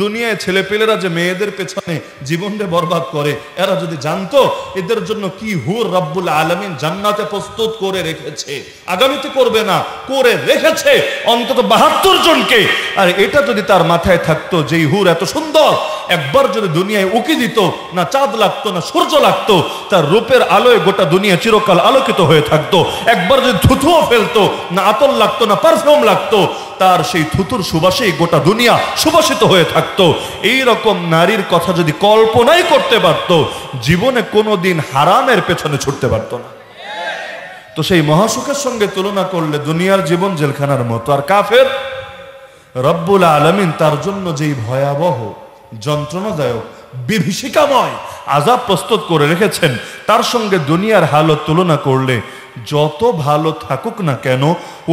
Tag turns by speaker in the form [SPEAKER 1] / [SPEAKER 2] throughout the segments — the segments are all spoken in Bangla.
[SPEAKER 1] দুনিয়ায় ছেলেপেলেরা যে মেয়েদের পেছনে জীবনটা বরবাদ করে, এরা যদি জানতো এদের জন্য কি হুর রব্বুল আলামিন জান্নাতে প্রস্তুত করে রেখেছে, আগামীতে করবে না, করে রেখেছে অন্তত 72 জনকে। আর এটা যদি তার মাথায় থাকতো যে হুর এত সুন্দর, একবার যদি দুনিয়ায় উকি দিত, না চাঁদ লাগতো না সূর্য লাগতো, তার রূপের আলোয় গোটা দুনিয়া চিরকাল আলোকিত হয়ে থাকতো। একবার যদি থুথুও ফেলতো, না আতর লাগতো না পারফিউম লাগতো, তার সেই থুতুর সুবাসেই গোটা দুনিয়া সুবাসিত হয়ে থাকতো। এই রকম নারীর কথা যদি কল্পনাই করতে পারত, জীবনে কোনোদিন হারামের পেছনে ছুটতে পারত না। তো সেই মহাসুখের সঙ্গে তুলনা করলে দুনিয়ার জীবন জেলখানার মতো। আর কাফের, রব্বুল আলামিন তার জন্য যেই ভয়াবহ, যন্ত্রণাদায়ক, বিভীষিকাময় আযাব প্রস্তুত করে রেখেছেন, তার সঙ্গে দুনিয়ার হালত তুলনা করলে যত ভালো থাকুক না কেন,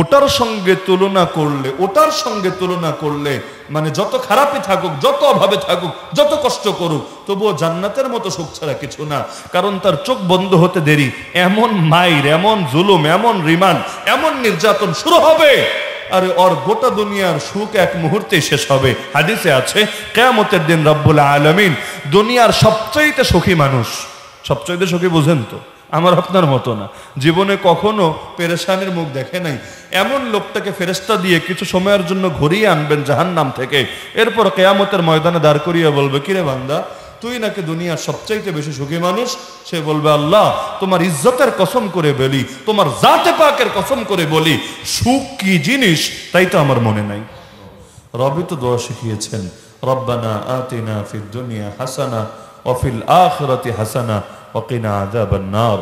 [SPEAKER 1] ওটার সঙ্গে তুলনা করলে মানে যত খারাপই থাকুক, যত অভাবে থাকুক, যত কষ্ট করুক, তবুও জান্নাতের মতো সুখ ছাড়া কিছু না। কারণ তার চোখ বন্ধ হতে দেরি এমন মাইর, এমন জুলুম, এমন রিমান্ড, এমন নির্যাতন শুরু হবে, আর ওর গোটা দুনিয়ার সুখ এক মুহূর্তে শেষ হবে। হাদিসে আছে কিয়ামতের দিন রব্বুল আলামিন দুনিয়ার সবচাইতে সুখী মানুষ, সবচাইতে সুখী বুঝেন তো, আমার আপনার মতো না, জীবনে কখনো পেরেশানির মুখ দেখে নাই, এমন লোকটাকে ফেরেশতা দিয়ে কিছু সময়ের জন্য ঘুরিয়ে আনবেন জাহান্নাম থেকে। এরপর কিয়ামতের ময়দানে দাঁড় করিয়ে বলবে, কিরে বান্দা, তুই নাকি দুনিয়ার সবচাইতে বেশি সুখী মানুষ? সে বলবে, আল্লাহ তোমার ইজ্জতের কসম করে বলি, তোমার জাতে পাকের কসম করে বলি, সুখ কি জিনিস তাই তো আমার মনে নাই। রবি তো দোয়া শিখিয়েছেন, রব্বানা আতিনা ফিদ দুনিয়া হাসানা ওয়া ফিল আখিরাতি হাসানা ওয়া কিনা আযাবান নার।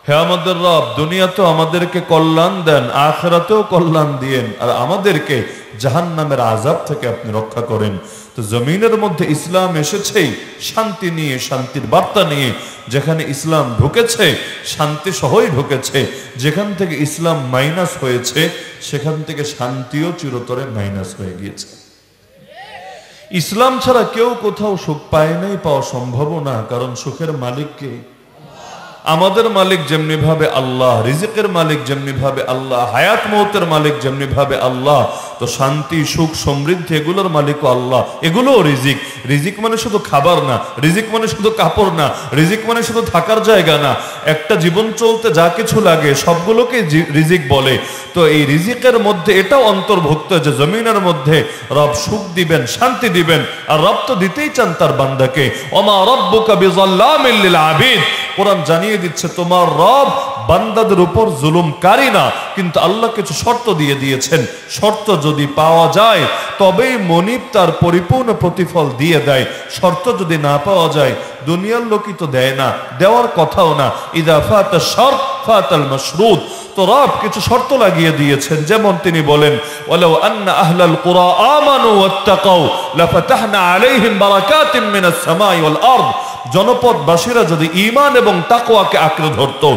[SPEAKER 1] হে আমাদের রব, দুনিয়াতেও আমাদেরকে কল্যাণ দেন, আখিরাতেও কল্যাণ দিয়েন, আর আমাদেরকে জাহান্নামের আযাব থেকে আপনি রক্ষা করেন। তো জমিনের মধ্যে ইসলাম এসেছেই শান্তি নিয়ে, শান্তির বার্তা নিয়ে। যেখানে ইসলাম ঢুকেছে শান্তি সহই ঢুকেছে, যেখান থেকে ইসলাম মাইনাস হয়েছে সেখান থেকে শান্তিও চিরতরে মাইনাস হয়ে গিয়েছে। ইসলাম ছাড়া কেউ কোথাও সুখ পায় নাই, পাওয়া সম্ভব না। কারণ সুখের মালিক কে? আমাদের মালিক যেমনি ভাবে আল্লাহ, রিজিকের মালিক যেমনি ভাবে আল্লাহ, হায়াত মৌতের মালিক যেমনি ভাবে আল্লাহ, তো শান্তি, সুখ, সমৃদ্ধি এগুলোর মালিকও আল্লাহ। এগুলোও রিজিক। রিজিক মানে শুধু খাবার না, রিজিক মানে শুধু কাপড় না, রিজিক মানে শুধু থাকার জায়গা না। একটা জীবন চলতে যা কিছু লাগে সবগুলোকে রিজিক বলে। তো এই রিজিকের মধ্যে এটাও অন্তর্ভুক্ত যে জমিনের মধ্যে রব সুখ দিবেন, শান্তি দিবেন, আর রব তো দিতেই চান তার বান্দাকে। ওমা রব্বুকা বিযাল্লামিল লিল আবিদ। কোরআন জানিয়ে দিচ্ছে তোমার রব বান্দাদের উপর জুলুমকারী না, কিন্তু আল্লাহ কিছু শর্ত দিয়ে দিয়েছেন। শর্ত যদি পাওয়া যায় তবেই মনিব তার পরিপূর্ণ প্রতিফল দিয়ে দেয়। শর্ত যদি না পাওয়া যায়, দুনিয়ার লোকই তো দেয় না, দেওয়ার কথাও না। ইযা ফাতা শর্ত ফাতাল মাশরুত। তো রব কিছু শর্ত লাগিয়ে দিয়েছেন। যেমন তিনি বলেন, ওয়ালাউ আন্না আহলাল কুরা আমানু ওয়াত্তাকাউ লাফাতাহনা আলাইহিম বারাকাতিম মিনাস সামাই ওয়াল আরদ। জনপদবাসীরা যদি ঈমান এবং তাকওয়াকে আঁকড়ে ধরতো,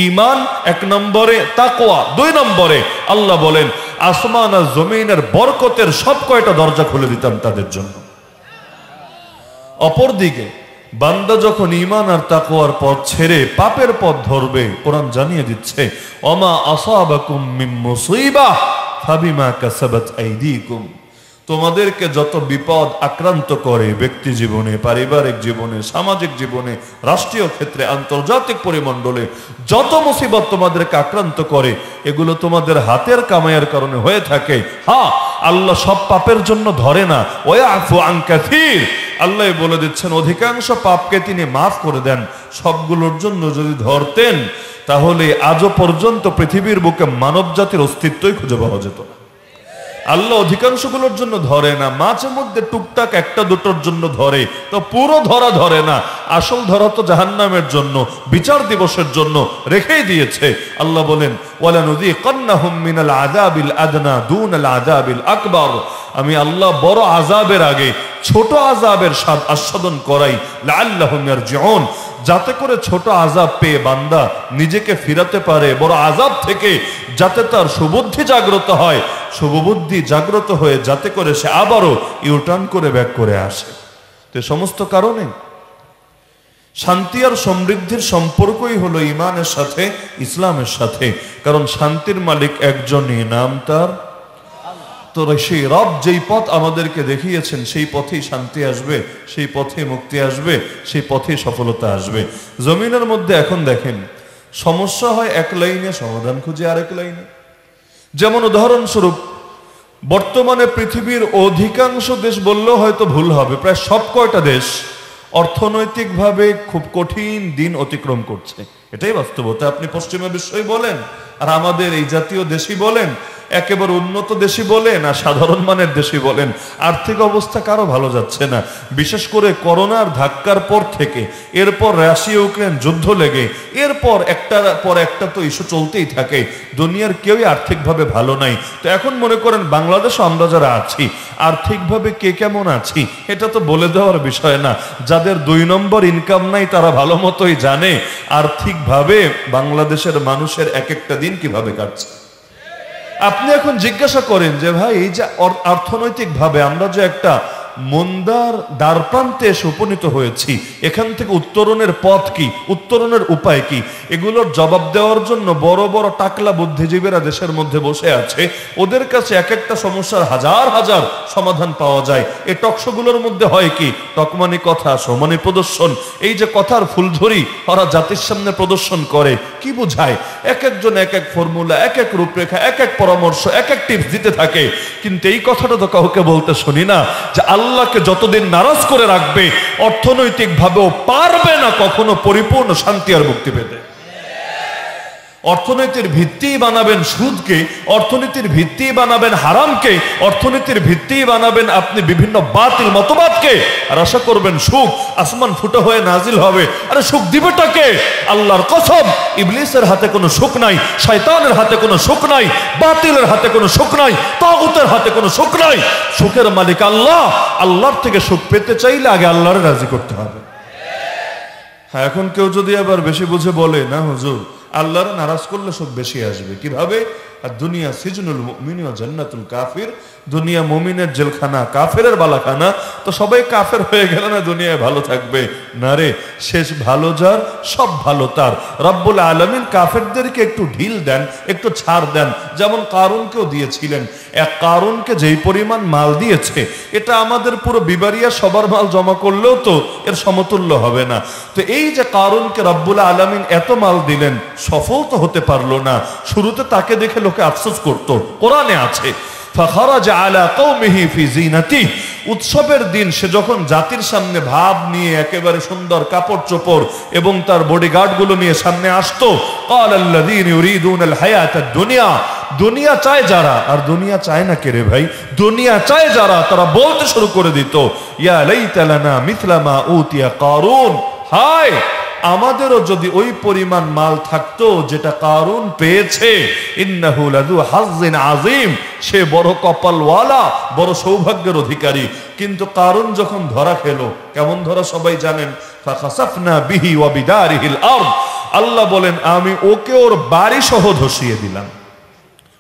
[SPEAKER 1] ঈমান 1 নম্বরে, তাকওয়া 2 নম্বরে, আল্লাহ বলেন আসমান আর জমিনের বরকতের সব কয়টা দরজা খুলে দিতাম তাদের জন্য। অপরদিকে বান্দা যখন ঈমান আর তাকওয়ার পথ ছেড়ে পাপের পথ ধরবে, কোরআন জানিয়ে দিচ্ছে ওমা আসাবাকুম মিন মুসিবাহ ফাবিমা কাসাবাত আইদিকুম। তোমাদেরকে যত বিপদ আক্রান্ত করে ব্যক্তি জীবনে, পারিবারিক জীবনে, সামাজিক জীবনে, রাষ্ট্রীয় ক্ষেত্রে, আন্তর্জাতিক পরিমণ্ডলে যত মুসিবত তোমাদেরকে আক্রান্ত করে, এগুলো তোমাদের হাতের কামাইয়ের কারণে হয়ে থাকে। হ্যাঁ, আল্লাহ সব পাপের জন্য ধরে না, ওয়াফু আন কাসীর। আল্লাহ বলে দিচ্ছেন অধিকাংশ পাপকে তিনি মাফ করে দেন। সবগুলোর জন্য যদি ধরতেন তাহলে আজও পর্যন্ত পৃথিবীর বুকে মানব জাতির অস্তিত্বই খুঁজে পাওয়া যেত না। আল্লাহ অধিকাংশগুলোর জন্য ধরে না, মাঝে মধ্যে টুকটাক একটা দুটোর জন্য ধরে, তো পুরো ধরে না। আসল ধরা তো জাহান্নামের জন্য, বিচার দিবসের জন্য রেখেই দিয়েছে। আল্লাহ বলেন ওয়ালানুযীকান্নাহুম মিনাল আযাবিল আদনা দুনাল আযাবিল আকবার। আমি আল্লাহ বড় আযাবের আগে ছোট আযাবের স্বাদ আস্বাদন করাই, লাআল্লাহুম ইয়ারজিউন, যাতে করে ছোট আযাব পেয়ে বান্দা নিজেকে ফিরাতে পারে বড় আযাব থেকে, যাতে তার সুবুদ্ধি জাগ্রত হয়, শুভবুদ্ধি জাগ্রত হয়ে যাতে করে সে আবারও ইউটার্ন করে ব্যাক করে আসে। তো সমস্ত কারণে শান্তি আর সমৃদ্ধির সম্পর্কই হলো ঈমানের সাথে, ইসলামের সাথে। কারণ শান্তির মালিক একজনই, নাম তার তো সেই রব যেই পথ আমাদেরকে দেখিয়েছেন সেই পথেই শান্তি আসবে, সেই পথে মুক্তি আসবে, সেই পথেই সফলতা আসবে। জমিনের মধ্যে এখন দেখেন সমস্যা হয় এক লাইনে, সমাধান খুঁজে আরেক লাইনে। যেমন উদাহরণস্বরূপ বর্তমানে পৃথিবীর অধিকাংশ দেশ বললেও হয়তো ভুল হবে, প্রায় সব কয়টা দেশ অর্থনৈতিকভাবে খুব কঠিন দিন অতিক্রম করছে। এটাই বাস্তবতা। আপনি পশ্চিমা বিশ্বই বলেন আর আমাদের এই জাতীয় দেশই বলেন, একেবারে উন্নত দেশই বলেন আর সাধারণ মানের দেশই বলেন, আর্থিক অবস্থা কারো ভালো যাচ্ছে না। বিশেষ করে করোনার ধাক্কার পর থেকে, এরপর রাশিয়া ইউক্রেন যুদ্ধ লেগে, এরপর একটার পর একটা তো ইস্যু চলতেই থাকে। দুনিয়ার কেউই আর্থিকভাবে ভালো নাই। তো এখন মনে করেন বাংলাদেশে আমরা যারা আছি আর্থিকভাবে কে কেমন আছি এটা তো বলে দেওয়ার বিষয় না। যাদের 2 নম্বর ইনকাম নাই তারা ভালো মতোই জানে আর্থিকভাবে বাংলাদেশের মানুষের এক একটা দিন কিভাবে কাটছে। আপনি এখন জিজ্ঞাসা করেন যে ভাই এই যে অর্থনৈতিকভাবে আমরা যে একটা মন্দার দ্বারপ্রান্তে এসে উপনীত হয়েছি, এখান থেকে উত্তরণের পথ কি, উত্তরণের উপায় কি, এগুলোর জবাব দেওয়ার জন্য বড় বড় টাকলা বুদ্ধিজীবীরা দেশের মধ্যে বসে আছে। ওদের কাছে এক একটা সমস্যার হাজার হাজার সমাধান পাওয়া যায়। এই টকশোগুলোর মধ্যে হয় কি, টকমানি কথা, সমানি প্রদর্শন, এই যে কথার ফুলঝুরি ওরা জাতির সামনে প্রদর্শন করে, কি বোঝায়? এক একজন এক এক ফর্মুলা, এক এক রূপরেখা, এক এক পরামর্শ, এক এক টিপস দিতে থাকে। কিন্তু এই কথাটা তো কাউকে বলতে শুনি না যে আল্লাহকে যতদিন নারাজ করে রাখবে অর্থনৈতিক ভাবেও পারবে না কখনো পরিপূর্ণ শান্তি আর মুক্তি পেতে। অর্থনীতির ভিত্তি বানাবেন সুদকে, অর্থনীতির ভিত্তি বানাবেন হারামকে, অর্থনীতির ভিত্তি বানাবেন আপনি বিভিন্ন বাতিল মতবাদকে, আর আশা করবেন সুখ আসমান ফুটো হয়ে নাজিল হবে। আরে সুখ দিবেটাকে? আল্লাহর কসম, ইবলিসের হাতে কোনো সুখ নাই, শয়তানের হাতে কোনো সুখ নাই, বাতিলের হাতে কোনো সুখ নাই, তাগুতের হাতে কোনো সুখ নাই। সুখের মালিক আল্লাহ। আল্লাহর থেকে সুখ পেতে চাইলে আগে আল্লাহরে রাজি করতে হবে। হ্যাঁ, এখন কেউ যদি আবার বেশি বুঝে বলে না হুজুর আল্লাহর নারাজ করলে সুখ বেশি আসবে, কিভাবে? আর দুনিয়া সিজনুল মুমিন ওয়া জান্নাতুল কাফির, দুনিয়া মুমিনের জেলখানা, কাফেরের বালাখানা। তো সবাই কাফের হয়ে গেল না দুনিয়ায় ভালো থাকবে? না রে, শেষ ভালো যার, সব ভালো তার। রব্বুল আলামিন কাফেরদেরকে একটু ঢিল দেন, একটু ছাড় দেন, যেমন কারুনকেও দিয়েছিলেন। এক কারুনকে যেই পরিমাণ মাল দিয়েছে এটা আমাদের পুরো বিবারিয়া সবার মাল জমা করলেও তো এর সমতুল্য হবে না। তো এই যে কারুনকে রব্বুল আলামিন এত মাল দিলেন, সফল তো হতে পারলো না। শুরুতে তাকে দেখে লোকে আফসোস করত, কোরআনে আছে ফাখারাজা আলা কওমিহি ফি জিনাতিহি, উৎসবের দিন সে যখন জাতির সামনে ভাব নিয়ে একেবারে সুন্দর কাপড় চোপড় এবং তার বডিগার্ড গুলো নিয়ে সামনে আসতো, ক্বালাল্লাযীনা ইউরিদুনাল হায়াতাদ দুনিয়া, দুনিয়া চায় যারা, আর দুনিয়া চায় না কে রে ভাই, দুনিয়া চায় যারা, তারা বলতে শুরু করে দিত ইয়া লাইতা লানা মিথলা মা উতিয়া কারুন, হায় আমাদেরও যদি ওই পরিমাণ মাল থাকতো যেটা কারুন পেয়েছে। ইন্নাহু লাযু হাজ্জিন আযীম, সে বড় কপালওয়ালা, বড় সৌভাগ্যের অধিকারী। কিন্তু কারুন যখন ধরা খেলো, কেমন ধরা সবাই জানেন, ফাখাসাফনা বিহি ওয়া বিদারিহিল আরদ, আল্লাহ বলেন আমি ওকে ওর বাড়ি সহ ধসিয়ে দিলাম।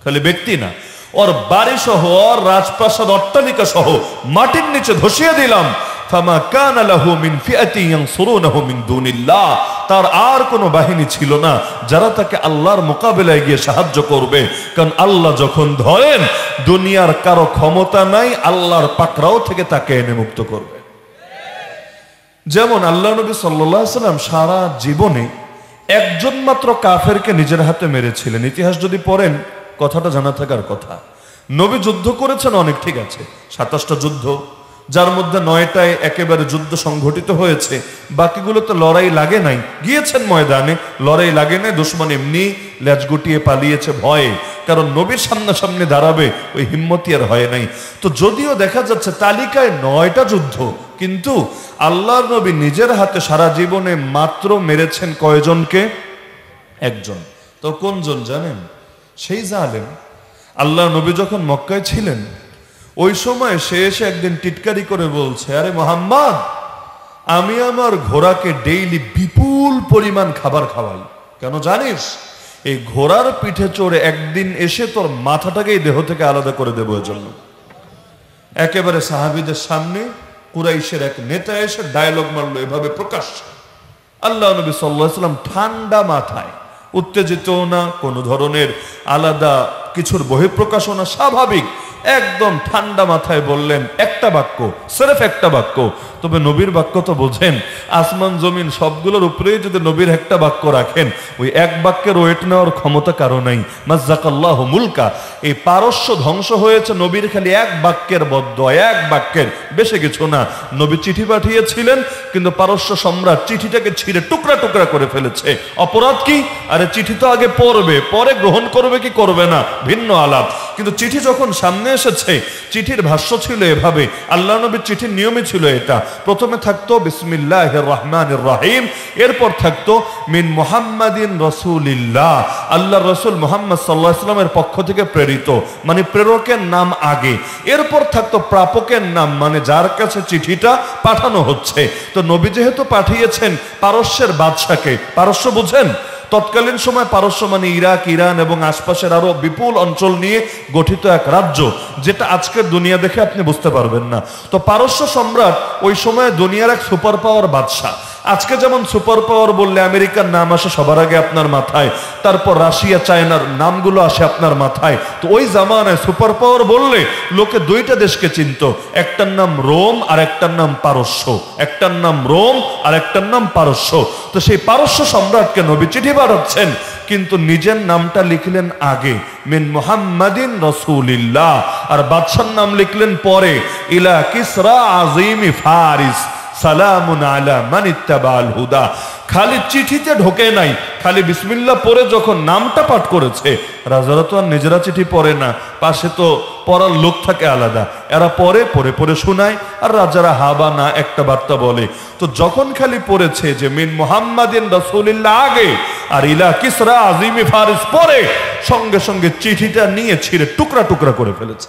[SPEAKER 1] খালি ব্যক্তি না, ওর বাড়ি সহ, ওর রাজপ্রাসাদ অট্টালিকা সহ মাটির নিচে ধসিয়ে দিলাম। ফামা কানা লাহু মিন ফিআতিন ইয়ানসুরুনাহু মিন দুনিল্লাহ, তার আর কোনো বাহিনী ছিল না যারা তাকে আল্লাহর মোকাবেলায় গিয়ে সাহায্য করবে। কারণ আল্লাহ যখন ধরেন দুনিয়ার কারো ক্ষমতা নাই আল্লাহর পাকড়াও থেকে তাকে এনে মুক্ত করবে। যেমন আল্লাহ নবী সাল্লাল্লাহু আলাইহি ওয়াসাল্লাম সারা জীবনে একজন মাত্র কাফেরকে নিজের হাতে মেরেছিলেন। ইতিহাস যদি পড়েন কথাটা জানা থাকার কথা। নবী যুদ্ধ করেছেন অনেক, ঠিক আছে, 27টা যুদ্ধ, যার মধ্যে 9টায় একেবারে যুদ্ধ সংঘটিত হয়েছে, বাকিগুলোতে লড়াই লাগে নাই। গিয়েছেন ময়দানে, লড়াই লাগে নাই, দুশমন এমনি লেজ গুটিয়ে পালিয়েছে ভয়ে, কারণ নবীর সামনাসামনি দাঁড়াবে ওই হিম্মতি আর হয় নাই। তো যদিও দেখা যাচ্ছে তালিকায় 9টা যুদ্ধ, কিন্তু আল্লাহর নবী নিজের হাতে সারা জীবনে মাত্র মেরেছেন কয়জনকে? একজন। তো কোনজন জানেন? সেই জালেম। আল্লাহ নবী যখন মক্কায় ছিলেন ওই সময় সে এসে একদিন টিটকারি করে বলছে, আরে মোহাম্মদ, আমি আমার ঘোড়াকে ডেইলি বিপুল পরিমাণ খাবার খাওয়াই, কেন জানিস? এই ঘোড়ার পিঠে চড়ে একদিন এসে তোর মাথাটাকেই দেহ থেকে আলাদা করে দেবো এজন্য। একেবারে সাহাবীদের সামনে কুরাইশের এক নেতা এসে ডায়লগ মারলো এভাবে প্রকাশ্য। আল্লাহ নবী সাল্লাল্লাহু আলাইহি ওয়াসাল্লাম ঠান্ডা মাথায়, উত্তেজিত না, কোনো ধরনের আলাদা কিছুর বহিঃপ্রকাশনা, স্বাভাবিক একদম ঠান্ডা মাথায় বললেন একটা বাক্য, সির্ফ একটা বাক্য। তবে নবীর বাক্য তো বোঝেন, আসমান জমিন সবগুলোর উপরেই যদি নবীর একটা বাক্য রাখেন, ওই এক বাক্যের ওয়েট নেওয়ার ক্ষমতা কারো নাই। মাজ্জাকাল্লাহু মুলকা, এই পারস্য ধ্বংস হয়েছে নবীর খালি এক বাক্যের বদদোয়া, এক বাক্যের, বেশি কিছু না। নবী চিঠি পাঠিয়েছিলেন, কিন্তু পারস্য সম্রাট চিঠিটাকে ছিঁড়ে টুকরা টুকরা করে ফেলেছে। অপরাধ কি? আরে চিঠি তো আগে পড়বে, পরে গ্রহণ করবে কি করবে না ভিন্ন আলাপ, কিন্তু চিঠি যখন সামনে এসেছে, চিঠির ভাষ্য ছিল এভাবে, আল্লাহ নবীর চিঠির নিয়মই ছিল এটা, প্রথমে থাকতো বিসমিল্লাহির রহমানির রহিম, এরপর থাকতো মিন মুহাম্মাদিন রাসূলিল্লাহ, আল্লাহর রাসূল মুহাম্মদ সাল্লাল্লাহু আলাইহি ওয়াসাল্লামের পক্ষ থেকে প্রেরিত, মানে প্রেরকের নাম আগে, এরপর থাকতো প্রাপকের নাম, মানে যার কাছে চিঠিটা পাঠানো হচ্ছে। তো নবী যেহেতু পাঠিয়েছেন পারস্যের বাদশাকে, পারস্য বুঝেন, তৎকালীন সময় পারস্য মানে ইরাক, ইরান এবং আশপাশের আরো বিপুল অঞ্চল নিয়ে গঠিত এক রাজ্য, যেটা আজকের দুনিয়া দেখে আপনি বুঝতে পারবেন না। তো পারস্য সম্রাট ওই সময় দুনিয়ার এক সুপার পাওয়ার বাদশাহ। আজকে যেমন সুপার পাওয়ার বললে আমেরিকার নাম আসে সবার আগে আপনার মাথায়, তারপর রাশিয়া, চায়নার নামগুলো আসে আপনার মাথায়। তো ওই জামানায় সুপার পাওয়ার বললে লোকে দুইটা দেশকে চিনত, একটার নাম রোম আর একটার নাম পারস্য, একটার নাম রোম আর একটার নাম পারস্য। তো সেই পারস্য সম্রাটকে নবী চিঠি পাঠাচ্ছেন, কিন্তু নিজের নামটা লিখলেন আগে, মিন মুহাম্মাদিন রাসূলিল্লাহ, আর বাদশার নাম লিখলেন পরে, ইলা কিসরা আযীমি ফারিস সালামুন আলা মান ইত্তাবাল হুদা। খালি চিঠিতে ঢোকে নাই, খালি বিসমিল্লাহ পরে যখন নামটা পাঠ করেছে, রাজারা তো আর নিজেরা চিঠি পড়ে না, পাশে তো পড়ার লোক থাকে আলাদা, এরা পরে পরে পরে শোনায়, আর রাজারা হাবা না একটা বার্তা বলে। তো যখন খালি পড়েছে যে মিন মুহাম্মাদিন রাসূলিল্লাহ আগে আর ইলা কিসরা আযীমি ফারিস পরে, সঙ্গে সঙ্গে চিঠিটা নিয়ে ছিঁড়ে টুকরা টুকরা করে ফেলেছে।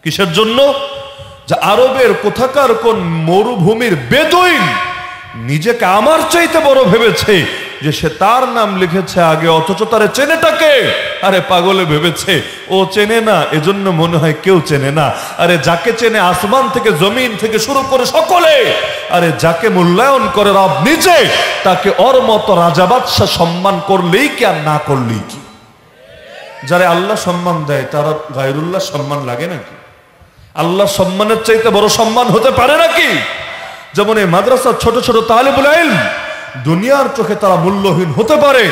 [SPEAKER 1] কিসের জন্য? যে আরবের কোথাকার কোন মরুভূমির বেদুইন নিজেকে আমার চাইতে বড় ভেবেছে, যে সে তার নাম লিখেছে আগে, অথচ তারে চেনেটাকে? আরে পাগলে ভেবেছে ও চেনে না, এজন্য মনে হয় কেউ চেনে না। আরে যাকে চেনে আসমান থেকে জমিন থেকে শুরু করে সকলে, আরে যাকে মূল্যায়ন করে রব নিজে, তাকে ওর মতো রাজা বাদশা সম্মান করলেই কি আর না করলেই কি? যারা আল্লাহ সম্মান দেয় তারা গায়রুল্লাহ সম্মান লাগে নাকি? আল্লাহ সম্মানের চাইতে বড় সম্মান হতে পারে নাকি? যেমন এই মাদ্রাসার ছোট ছোট তালিবুল ইলম, দুনিয়ার চোখে তারা মূল্যহীন হতে পারে,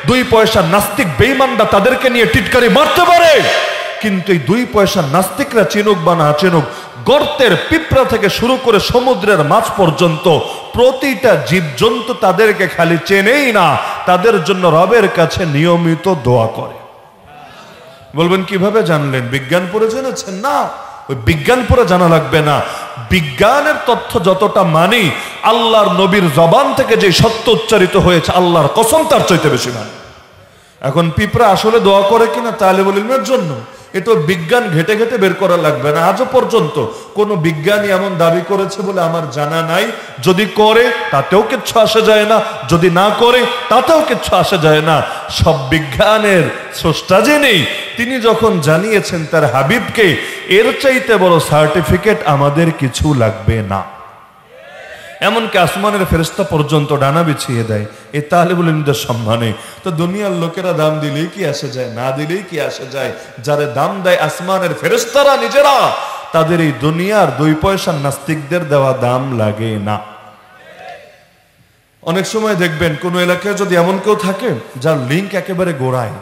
[SPEAKER 1] 2 পয়সা নাস্তিক বেঈমানরা তাদেরকে নিয়ে টিটকারি মারতে পারে, কিন্তু এই 2 পয়সা নাস্তিকরা চিনুক বা না চিনুক, গর্তের পিঁপড়া থেকে শুরু করে সমুদ্রের মাছ পর্যন্ত প্রতিটা জীবজন্তু তাদেরকে খালি চেনেই না, তাদের জন্য রবের কাছে নিয়মিত দোয়া করে। বলবেন কিভাবে জানলেন? বিজ্ঞান পড়ে জেনেছেন? না, ওই বিজ্ঞান পড়ে জানা লাগবে না। বিজ্ঞানের তথ্য যতটা মানি, আল্লাহর নবীর জবান থেকে যে সত্য উচ্চারিত হয়েছে আল্লাহর কসম তার চাইতে বেশি মানি। এখন পিঁপড়া আসলে দোয়া করে কিনা তালিবুল ইলমের জন্য, এটা বিজ্ঞান ঘেটে ঘেটে বের করা লাগবে না। আজও পর্যন্ত কোনো বিজ্ঞানী এমন দাবি করেছে বলে আমার জানা নাই। যদি করে তাতেও কিচ্ছু আসে যায় না, যদি না করে তাতেও কিচ্ছু আসে যায় না। সব বিজ্ঞানের স্রষ্টা যিনি, তিনি যখন জানিয়েছেন তার হাবিবকে, এর চাইতে বড় সার্টিফিকেট আমাদের কিছু লাগবে না। এমনকি আসমানের ফেরেশতা পর্যন্ত ডানা বিছিয়ে দেয় এই তালিবুল ইলমদের সম্মানে। তো দুনিয়ার লোকেরা দাম দিলেই কি আসে যায়, না দিলেই কি আসে যায়? যারা দাম দেয় আসমানের ফেরেশতারা নিজেরা, তাদের এই দুনিয়ার 2 পয়সা নাস্তিকদের দেওয়া দাম লাগে না। অনেক সময় দেখবেন কোন এলাকায় যদি এমন কেউ থাকে যার লিঙ্ক একেবারে গোড়ায়,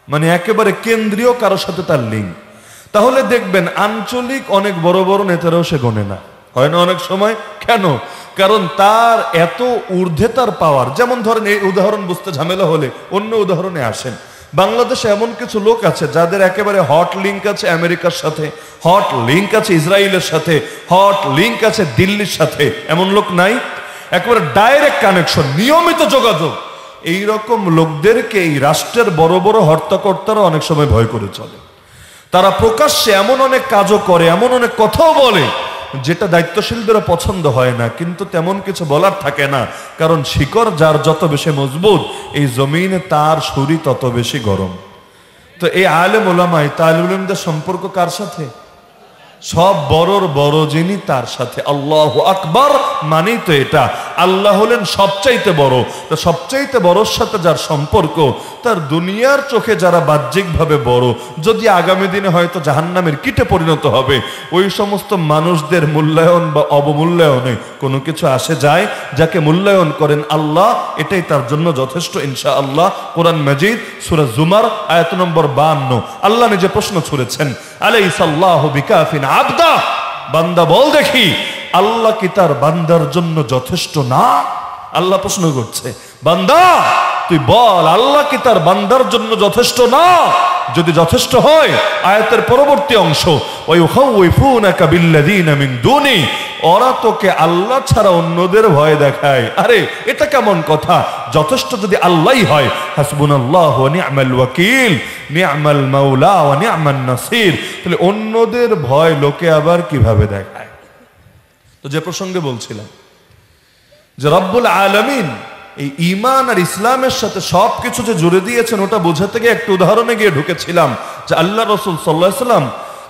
[SPEAKER 1] মানে একেবারে কেন্দ্রীয় কারোর সাথে তার লিঙ্ক, তাহলে দেখবেন আঞ্চলিক অনেক বড় বড় নেতারাও সে গণে না, হয় না অনেক সময়? কেন? কারণ তার এত ঊর্ধ্বে তার পাওয়ার। যেমন ধরেন, এই উদাহরণ বুঝতে ঝামেলা হলে অন্য উদাহরণে আসেন। বাংলাদেশে এমন কিছু লোক আছে যাদের একেবারে হট লিঙ্ক আছে আমেরিকার সাথে, হট লিঙ্ক আছে ইসরায়েলের সাথে, হট লিঙ্ক আছে দিল্লির সাথে। এমন লোক নাই? একেবারে ডাইরেক্ট কানেকশন, নিয়মিত যোগাযোগ। এই রকম লোকদেরকে এই রাষ্ট্রের বড় বড় হর্তাকর্তারা অনেক সময় ভয় করে চলে। তারা প্রকাশ্যে এমন অনেক কাজও করে, এমন অনেক কথাও বলে যেটা দায়িত্বশীলদেরও পছন্দ হয় না, কিন্তু তেমন কিছু বলার থাকে না। কারণ শিকড় যার যত বেশি মজবুত, এই জমিনে তার শরীর তত বেশি গরম। তো এই আলেম ওলামা, তালিবুল ইলমদের সম্পর্ক কার সাথে? সব বড়র বড় যিনি তার সাথে আল্লাহু আকবার মানেই তো এটা। আল্লাহ হলেন সবচাইতে বড়। তো সবচাইতে বড়র সাথে যার সম্পর্ক, তার দুনিয়ার চোখে যারা বাহ্যিকভাবে বড়, যদি আগামী দিনে হয়তো জাহান্নামের কীটে পরিণত হবে, ওই সমস্ত মানুষদের মূল্যায়ন বা অবমূল্যায়নে কোনো কিছু আসে যায়। যাকে মূল্যায়ন করেন আল্লাহ, এটাই তার জন্য যথেষ্ট ইনশাআল্লাহ। কোরআন মাজিদ সূরা জুমার আয়াত নম্বর 52 আল্লাহ নিজে প্রশ্ন ছুড়েছেন, আলাইসাল্লাহু বিকাফিন আবদা, বান্দা বল দেখি আল্লাহ কি তার বান্দার জন্য যথেষ্ট না? আল্লাহ প্রশ্ন করছে, বান্দা তুই বল আল্লাহ কি তার বান্দার জন্য যথেষ্ট না? যদি যথেষ্ট হয়, আয়াতের পরবর্তী অংশ, ওয়ায়ুখাউফুনাকা বিল্লাযীনা মিন দুনি, ওরা তোকে আল্লাহ ছাড়া অন্যদের ভয় দেখায়। আরে এটা কেমন কথা? যথেষ্ট যদি আল্লাহই হয়, হাসবুনাল্লাহু ওয়া নি'মাল ওয়াকিল, নি'মাল মাওলা ওয়া নি'মান নাসির, তাহলে অন্যদের ভয় লোকে আবার কিভাবে দেখায়? তো যে প্রসঙ্গে বলছিলাম যে রব্বুল আলামিন এই ঈমান আর ইসলামের সাথে সবকিছু যে জুড়ে দিয়েছেন, ওটা বোঝাতে গিয়ে একটা উদাহরণে গিয়ে ঢুকেছিলাম যে আল্লাহ রাসূল সাল্লাল্লাহু আলাইহি ওয়াসাল্লাম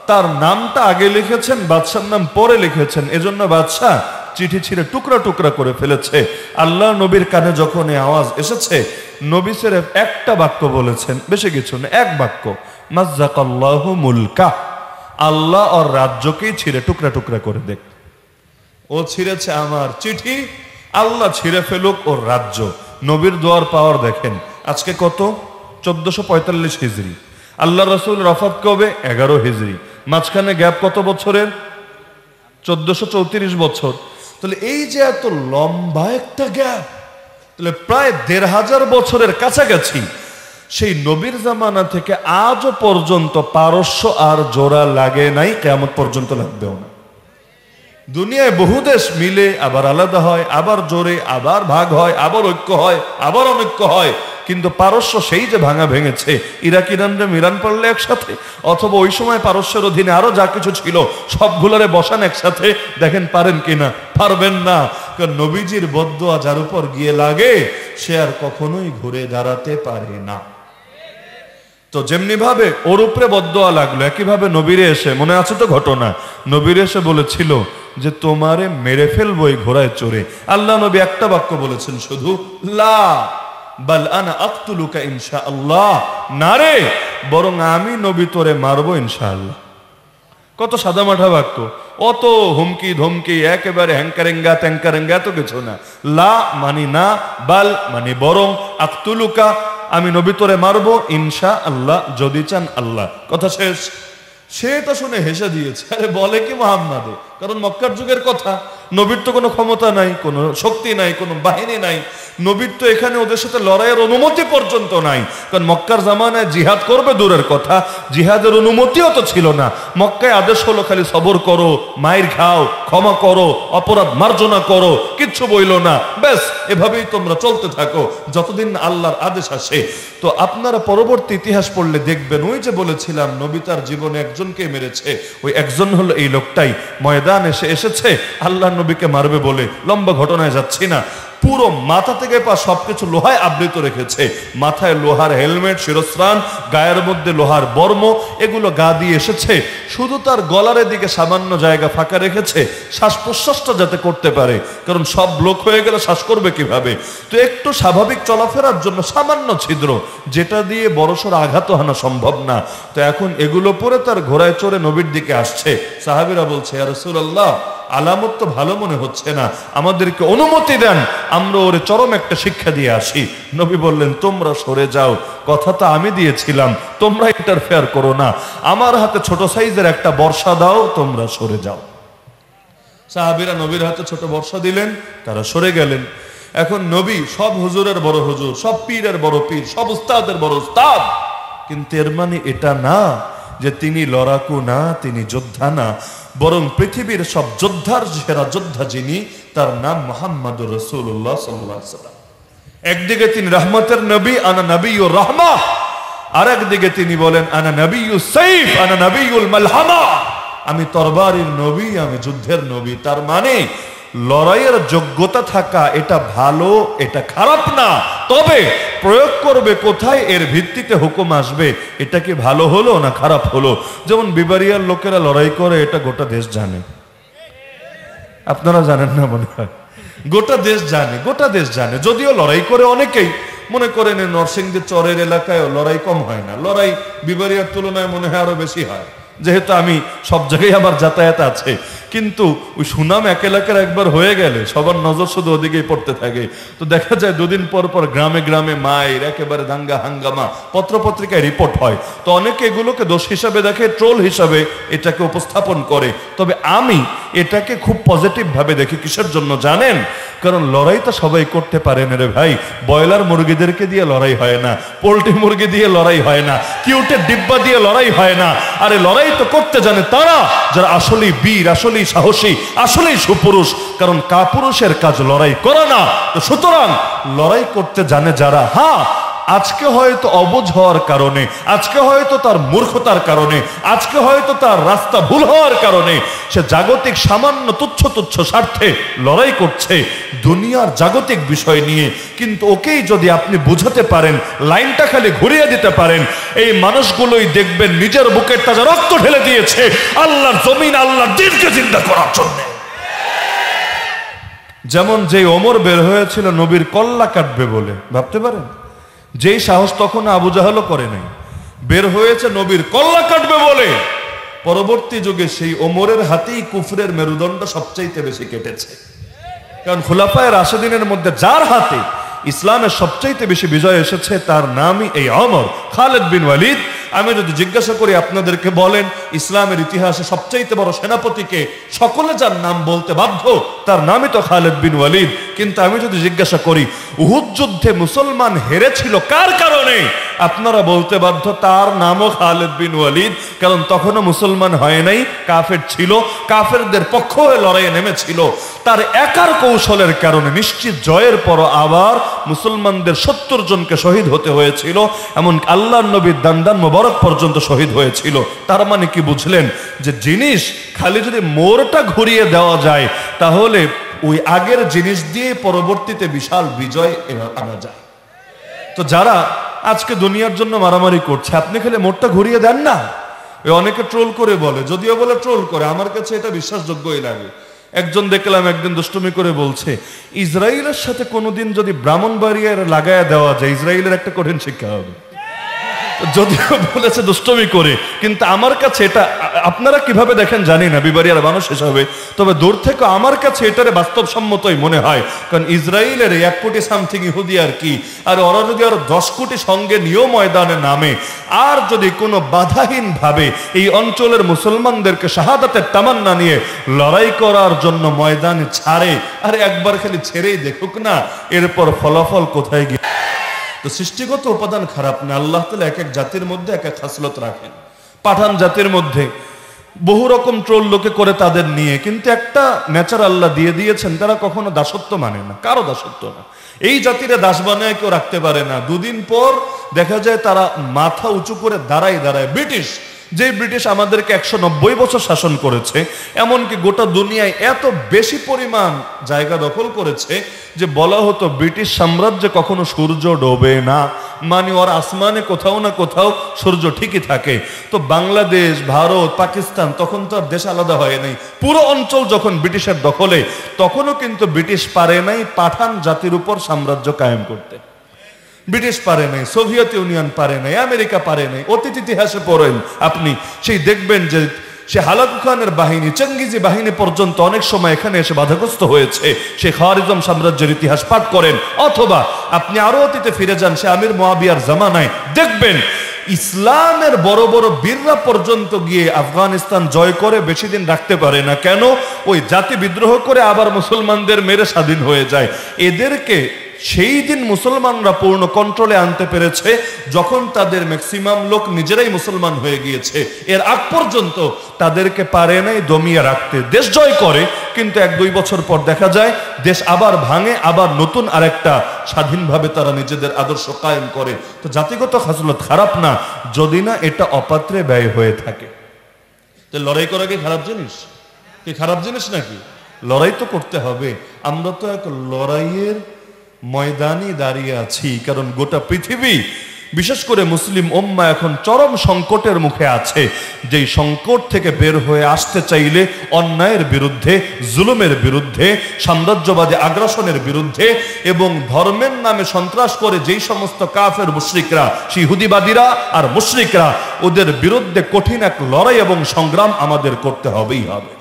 [SPEAKER 1] তার নামটা আগে লিখেছেন, বাদশার নাম পরে লিখেছেন। এজন্য বাদশা চিঠি ছিঁড়ে টুকরা টুকরা করে ফেলেছে। আল্লাহ নবীর কানে যখন এই আওয়াজ এসেছে, নবী সির্ফ একটা বাক্য বলেছেন, বেশি কিছু না, এক বাক্য, মাজ্জাকাল্লাহু মুলকা, আল্লাহ ওর রাজ্যকেই ছিঁড়ে টুকরা টুকরা করে দেখ। ও ছিঁড়েছে আমার চিঠি, আল্লাহ ছিঁড়ে ফেলুক ওর রাজ্য। নবীর দোয়ার পাওয়ার দেখেন। আজকে কত? 1445 হিজরি। আল্লাহ রাসূল রফাত কবে? 11 হিজরি। মাঝখানে গ্যাপ কত বছরের? 1434 বছর। তাহলে এই যে এত লম্বা একটা গ্যাপ, তাহলে প্রায় 1500 বছরের কাছাকাছি সেই নবীর জামানা থেকে আজও পর্যন্ত পারস্য আর জোড়া লাগে নাই, কিয়ামত পর্যন্ত লাগবেও না। দুনিয়ায় বহু দেশ মিলে আবার আলাদা হয়, আবার জোরে, আবার ভাগ হয়, আবার ঐক্য হয়, আবার অনৈক্য হয়, কিন্তু পারস্য সেই যে ভাঙা ভেঙেছে। ইরাক ইরানরা মিরান পড়লে একসাথে, অথবা ওই সময় পারস্যের অধীনে আরো যা কিছু ছিল সবগুলোরে বসান একসাথে, দেখেন পারেন কিনা? পারবেন না। কারণ নবীজির বদদোয়া যার উপর গিয়ে লাগে, সে আর কখনোই ঘুরে দাঁড়াতে পারে না। তো যেমনি ভাবে ওর উপরে বদদোয়া লাগলো, একইভাবে নবীরে এসে, মনে আছে তো ঘটনা, নবীরে এসে বলেছিল যে তোমারে মেরে ফেলবো এই ঘোড়ায় চড়ে। আল্লাহ নবী একটা বাক্য বলেছেন শুধু, লা বাল আনা আকতুলুকা ইনশাআল্লাহ, না রে, বরং আমি নবী তোরে মারবো ইনশাআল্লাহ। কত সাদামাঠা বাক্য, অত হুমকি ধমকি, একেবারে হ্যাঙ্কারেঙ্গা ট্যাঙ্কারেঙ্গা, এত কিছু না। লা মানি না, বাল মানি বরং, আকতুলুকা আমি নবী তোরে মারবো ইনশাআল্লাহ, যদি চান আল্লাহ। কথা শেষ। সেটা শুনে হেসে দিয়েছে। আরে বলে কি মুহাম্মাদে? কারণ মক্কার যুগের কথা, নবীর তো কোনো ক্ষমতা নাই, কোনো শক্তি নাই, কোনো বাহিনী নাই। নবীর তো এখানে ওদের সাথে লড়াইয়ের অনুমতি পর্যন্ত নাই। কারণ মক্কার জামানায় জিহাদ করবে দূরের কথা, জিহাদের অনুমতিও তো ছিল না। মক্কায় আদেশ হলো খালি সবর করো, মায়ের খাও, ক্ষমা করো, অপরাধ মার্জনা করো, কিচ্ছু বইল না, ব্যাস এভাবেই তোমরা চলতে থাকো যতদিন আল্লাহর আদেশ আসে। তো আপনারা পরবর্তী ইতিহাস পড়লে দেখবেন, ওই যে বলেছিলাম নবী তার জীবনে একজনকে মেরেছে, ওই একজন হলো এই লোকটাই। ময়দান এসেছে আল্লাহ নবীকে মারবে বলে, লম্বা ঘটনায় যাচ্ছি না। পুরো মাথা থেকে পা সবকিছু লোহায় আবৃত রেখেছে। মাথায় লোহার হেলমেট, শিরস্ত্রাণ, গায়ের মধ্যে লোহার বর্ম, এগুলো গা দিয়ে এসেছে। শুধু তার গলার দিকে সামান্য জায়গা ফাঁকা রেখেছে, শ্বাস প্রশ্বাসটা যাতে করতে পারে, কারণ সব ব্লক হয়ে গেলে শ্বাস করবে কিভাবে। তো একটু স্বাভাবিক চলাফেরার জন্য সামান্য ছিদ্র, যেটা দিয়ে বড়সড় আঘাত হানা সম্ভব না। তো এখন এগুলো পরে তার ঘোড়ায় চড়ে নবীর দিকে আসছে। সাহাবীরা বলছে, ইয়া রাসূলুল্লাহ, আলামত তো ভালো মনে হচ্ছে না, আমাদেরকে অনুমতি দেন, আমরা ওরে চরম একটা শিক্ষা দিয়ে আসি। নবী বললেন, তোমরা সরে যাও, কথা তো আমি দিয়েছিলাম, তোমরা ইন্টারফেয়ার করো না, আমার হাতে ছোট সাইজের একটা বর্ষা দাও, তোমরা সরে যাও। সাহাবীরা নবীর হাতে ছোট বর্ষা দিলেন, তারা সরে গেলেন। এখন নবী সব হুজুরের বড় হুজুর, সব পীরের বড় পীর, সব উস্তাদের বড় উস্তাদ, কিন্তু এর মানে এটা না যে তিনি লড়াকু না, তিনি যোদ্ধা না, বরং পৃথিবীর সব যোদ্ধার সেরা যোদ্ধা যিনি, তার নাম মুহাম্মদুর রাসূলুল্লাহ সাল্লাল্লাহু আলাইহি ওয়াসাল্লাম। একদিকে তিনি রহমতের নবী, আনা নবিয়ুর রাহমা, আর একদিকে তিনি বলেন, আনা নবিয়ুস সাইফ, আনা নবিয়ুল মালহামা, আমি তরবারির নবী, আমি যুদ্ধের নবী। তার মানে লড়াইয়ের যোগ্যতা থাকা এটা ভালো, এটা খারাপ না, তবে প্রয়োগ করবে কোথায় এর ভিত্তিতে হুকুম আসবে এটা কি ভালো হলো না খারাপ হলো। যেমন বিবারিয়ার লোকেরা লড়াই করে এটা গোটা দেশ জানে, আপনারা জানেন না মনে হয়? গোটা দেশ জানে, গোটা দেশ জানে। যদিও লড়াই করে অনেকেই, মনে করেন নরসিংদী চরের এলাকায় লড়াই কম হয় না, লড়াই বিবারিয়ার তুলনায় মনে হয় আরো বেশি হয়, যেহেতু আমি সব জায়গায় আমার যাতায়াত আছে। কিন্তু ওই সুনাম এক এলাকার একবার হয়ে গেলে সবার নজর শুধু ওদিকেই পড়তে থাকে। তো দেখা যায় দুদিন পর পর গ্রামে গ্রামে মায়ের একেবারে দাঙ্গা হাঙ্গামা, পত্রপত্রিকায় রিপোর্ট হয়। তো অনেকে এগুলোকে দোষ হিসাবে দেখে, ট্রোল হিসাবে এটাকে উপস্থাপন করে। তবে আমি এটাকে খুব পজিটিভ ভাবে দেখি। কিসের জন্য জানেন? কারণ লড়াই তো সবাই করতে পারে না রে ভাই। ব্রয়লার মুরগিদেরকে দিয়ে লড়াই হয় না, পোল্ট্রি মুরগি দিয়ে লড়াই হয় না, কিউটের ডিব্বা দিয়ে লড়াই হয় না। আরে লড়াই তো করতে জানে তারা যারা আসলেই বীর, আসলেই সাহসী, আসলেই সুপুরুষ। কারণ কাপুরুষের কাজ লড়াই করা না। তো সুতরাং লড়াই করতে জানে যারা, হ্যাঁ আজকে হয়তো অবুঝ হওয়ার কারণে, আজকে হয়তো তার মূর্খতার কারণে, আজকে হয়তো তার রাস্তা ভুল হওয়ার কারণে সে জাগতিক সামান্য তুচ্ছ তুচ্ছ স্বার্থে লড়াই করছে দুনিয়ার জাগতিক বিষয় নিয়ে। কিন্তু ওকেই যদি আপনি বুঝাতে পারেন, লাইনটা খালি ঘুরিয়ে দিতে পারেন, এই মানুষগুলোই দেখবেন নিজের বুকের তাজা রক্ত ঢেলে দিয়েছে আল্লাহর জমিন, আল্লাহর দ্বীনকে জিন্দা করার জন্য। যেমন যে ওমর বের হয়েছিল নবীর কল্লা কাটবে বলে, ভাবতে পারেন? যেই সাহস তখন আবু জাহেলও করে নাই, বের হয়েছে নবীর কল্লা কাটবে বলে। পরবর্তী যুগে সেই ওমরের হাতেই কুফরের মেরুদণ্ড সবচাইতে বেশি কেটেছে। কারণ খুলাফায়ে রাশেদিনের মধ্যে যার হাতে ইসলামের সবচাইতে বেশি বিজয় এসেছে তার নামই এই ওমর, খালিদ বিন ওয়ালিদ। আমি যদি জিজ্ঞাসা করি আপনাদেরকে বলেন ইসলামের ইতিহাসে সবচাইতে বড় সেনাপতিকে, সকলে যার নাম বলতে বাধ্য, তার নামই তো খালিদ বিন ওয়ালিদ। কিন্তু আমি যদি জিজ্ঞাসা করি উহুদ যুদ্ধে মুসলমান হেরেছিল কার কারণে, আপনারা বলতে বাধ্য তার নামও খালিদ বিন ওয়ালিদ। কারণ তখনও মুসলমান হয় নাই, কাফের ছিল, কাফেরদের পক্ষ হয়ে লড়াইয়ে নেমেছিল। তার একার কৌশলের কারণে নিশ্চিত জয়ের পর আবার মুসলমানদের 70 জনকে শহীদ হতে হয়েছিল, এমন আল্লাহর নবীর দান্দান মোবারক পর্যন্ত শহীদ হয়েছিল। তার মানে কি বুঝলেন? যে জিনিস খালি যদি মোড়টা ঘুরিয়ে দেওয়া যায় তাহলে ওই আগের জিনিস দিয়ে পরবর্তীতে বিশাল বিজয় আনা যায়। তো যারা আজকে দুনিয়ার জন্য মারামারি করছে, আপনি খালি মোড়টা ঘুরিয়ে দেন না। অনেকে ট্রোল করে বলে, যদিও বলে ট্রোল করে, আমার কাছে এটা বিশ্বাসযোগ্যই লাগে। একজন দেখলাম একদিন দুষ্টুমি করে বলছে ইসরায়েলের সাথে কোনোদিন যদি ব্রাহ্মণবাড়িয়ার লাগায়া দেওয়া যায় ইসরায়েলের একটা কঠিন শিক্ষা হবে। যদিও বলেছে দুষ্টমি করে, কিন্তু আমার কাছে এটা, আপনারা কিভাবে দেখেন জানি না বিবারিয়ার মানুষ হিসাবে, তবে দূর থেকে আমার কাছে এটারে বাস্তবসম্মতই মনে হয়। কারণ ইসরায়েলের 1 কোটি সামথিং ইহুদি আর কি, আর ওরা যদি আরো 10 কোটি সঙ্গে নিয়েও ময়দানে নামে, আর যদি কোনো বাধাহীন ভাবে এই অঞ্চলের মুসলমানদেরকে শাহাদাতের তামান্না নিয়ে লড়াই করার জন্য ময়দানে ছাড়ে, আর একবার খালি ছেড়েই দেখুক না এরপর ফলাফল কোথায় গিয়ে। তো সৃষ্টিগত উপাদান খারাপ না, আল্লাহ তাআলা এক এক জাতির মধ্যে এক এক খাসলত রাখেন। পাঠান জাতির মধ্যে বহু রকম ট্রোল লোকে করে তাদের নিয়ে, কিন্তু একটা নেচার আল্লাহ দিয়ে দিয়েছেন, তারা কখনো দাসত্ব মানে না, কারো দাসত্ব না। এই জাতিরে দাস বানায় কেউ রাখতে পারে না। দুদিন পর দেখা যায় তারা মাথা উঁচু করে দাঁড়ায় দাঁড়ায়। ব্রিটিশ, যে ব্রিটিশ আমাদেরকে 190 বছর শাসন করেছে, এমনকি গোটা দুনিয়ায় এত বেশি পরিমাণ জায়গা দখল করেছে যে বলা হতো ব্রিটিশ সাম্রাজ্যে কখনো সূর্য ডোবে না, মানে ওর আসমানে কোথাও না কোথাও সূর্য ঠিকই থাকে। তো বাংলাদেশ, ভারত, পাকিস্তান তখন তো আর দেশ আলাদা হয় নাই, পুরো অঞ্চল যখন ব্রিটিশের দখলে, তখনও কিন্তু ব্রিটিশ পারে নাই পাঠান জাতির উপর সাম্রাজ্য কায়েম করতে। ব্রিটিশ পারে নাই, সোভিয়েত ইউনিয়ন পারে নাই, আমেরিকা পারে নাই। অতীত ইতিহাসে পড়েন আপনি, সেই দেখবেন যে সে হালাকু খানের বাহিনী, চেঙ্গিজি বাহিনী পর্যন্ত অনেক সময় এখানে এসে বাধাগ্রস্ত হয়েছে। সে খাওয়ারিজম সাম্রাজ্যের ইতিহাস পাঠ করেন, অথবা আপনি আরো অতীতে ফিরে যান, সে আমির মুয়াবিয়ার জামানায় দেখবেন ইসলামের বড় বড় বীররা পর্যন্ত গিয়ে আফগানিস্তান জয় করে বেশি দিন রাখতে পারে না। কেন? ওই জাতি বিদ্রোহ করে আবার মুসলমানদের মেরে স্বাধীন হয়ে যায়। এদেরকে সেই দিন মুসলমানরা পূর্ণ কন্ট্রোলে আনতে পেরেছে যখন তাদের ম্যাক্সিমাম লোক নিজেরাই মুসলমান হয়ে গিয়েছে। এর আগ পর্যন্ত তাদেরকে পারে নাই দমিয়ে রাখতে। দেশ জয় করে, কিন্তু 1-2 বছর পর দেখা যায় দেশ আবার ভাঙে, আবার নতুন আরেকটা স্বাধীনভাবে তারা নিজেদের আদর্শ কায়েম করে। তো জাতিগত খাসলত খারাপ না, যদি না এটা অপাত্রে ব্যয় হয়ে থাকে। তো লড়াই করা কি খারাপ জিনিস? কি খারাপ জিনিস নাকি? লড়াই তো করতে হবে। আমরা তো এক লড়াইয়ের ময়দানে দাঁড়িয়ে আছি, কারণ গোটা পৃথিবী বিশেষ করে মুসলিম উম্মাহ এখন চরম সংকটের মুখে আছে। যেই সংকট থেকে বের হয়ে আসতে চাইলে অন্যায়ের বিরুদ্ধে, জুলুমের বিরুদ্ধে, সাম্রাজ্যবাদী আগ্রাসনের বিরুদ্ধে এবং ধর্মের নামে সন্ত্রাস করে যেই সমস্ত কাফের মুশরিকরা, ইহুদিবাদীরা আর মুশরিকরা, ওদের বিরুদ্ধে কঠিন এক লড়াই এবং সংগ্রাম আমাদের করতে হবেই হবে।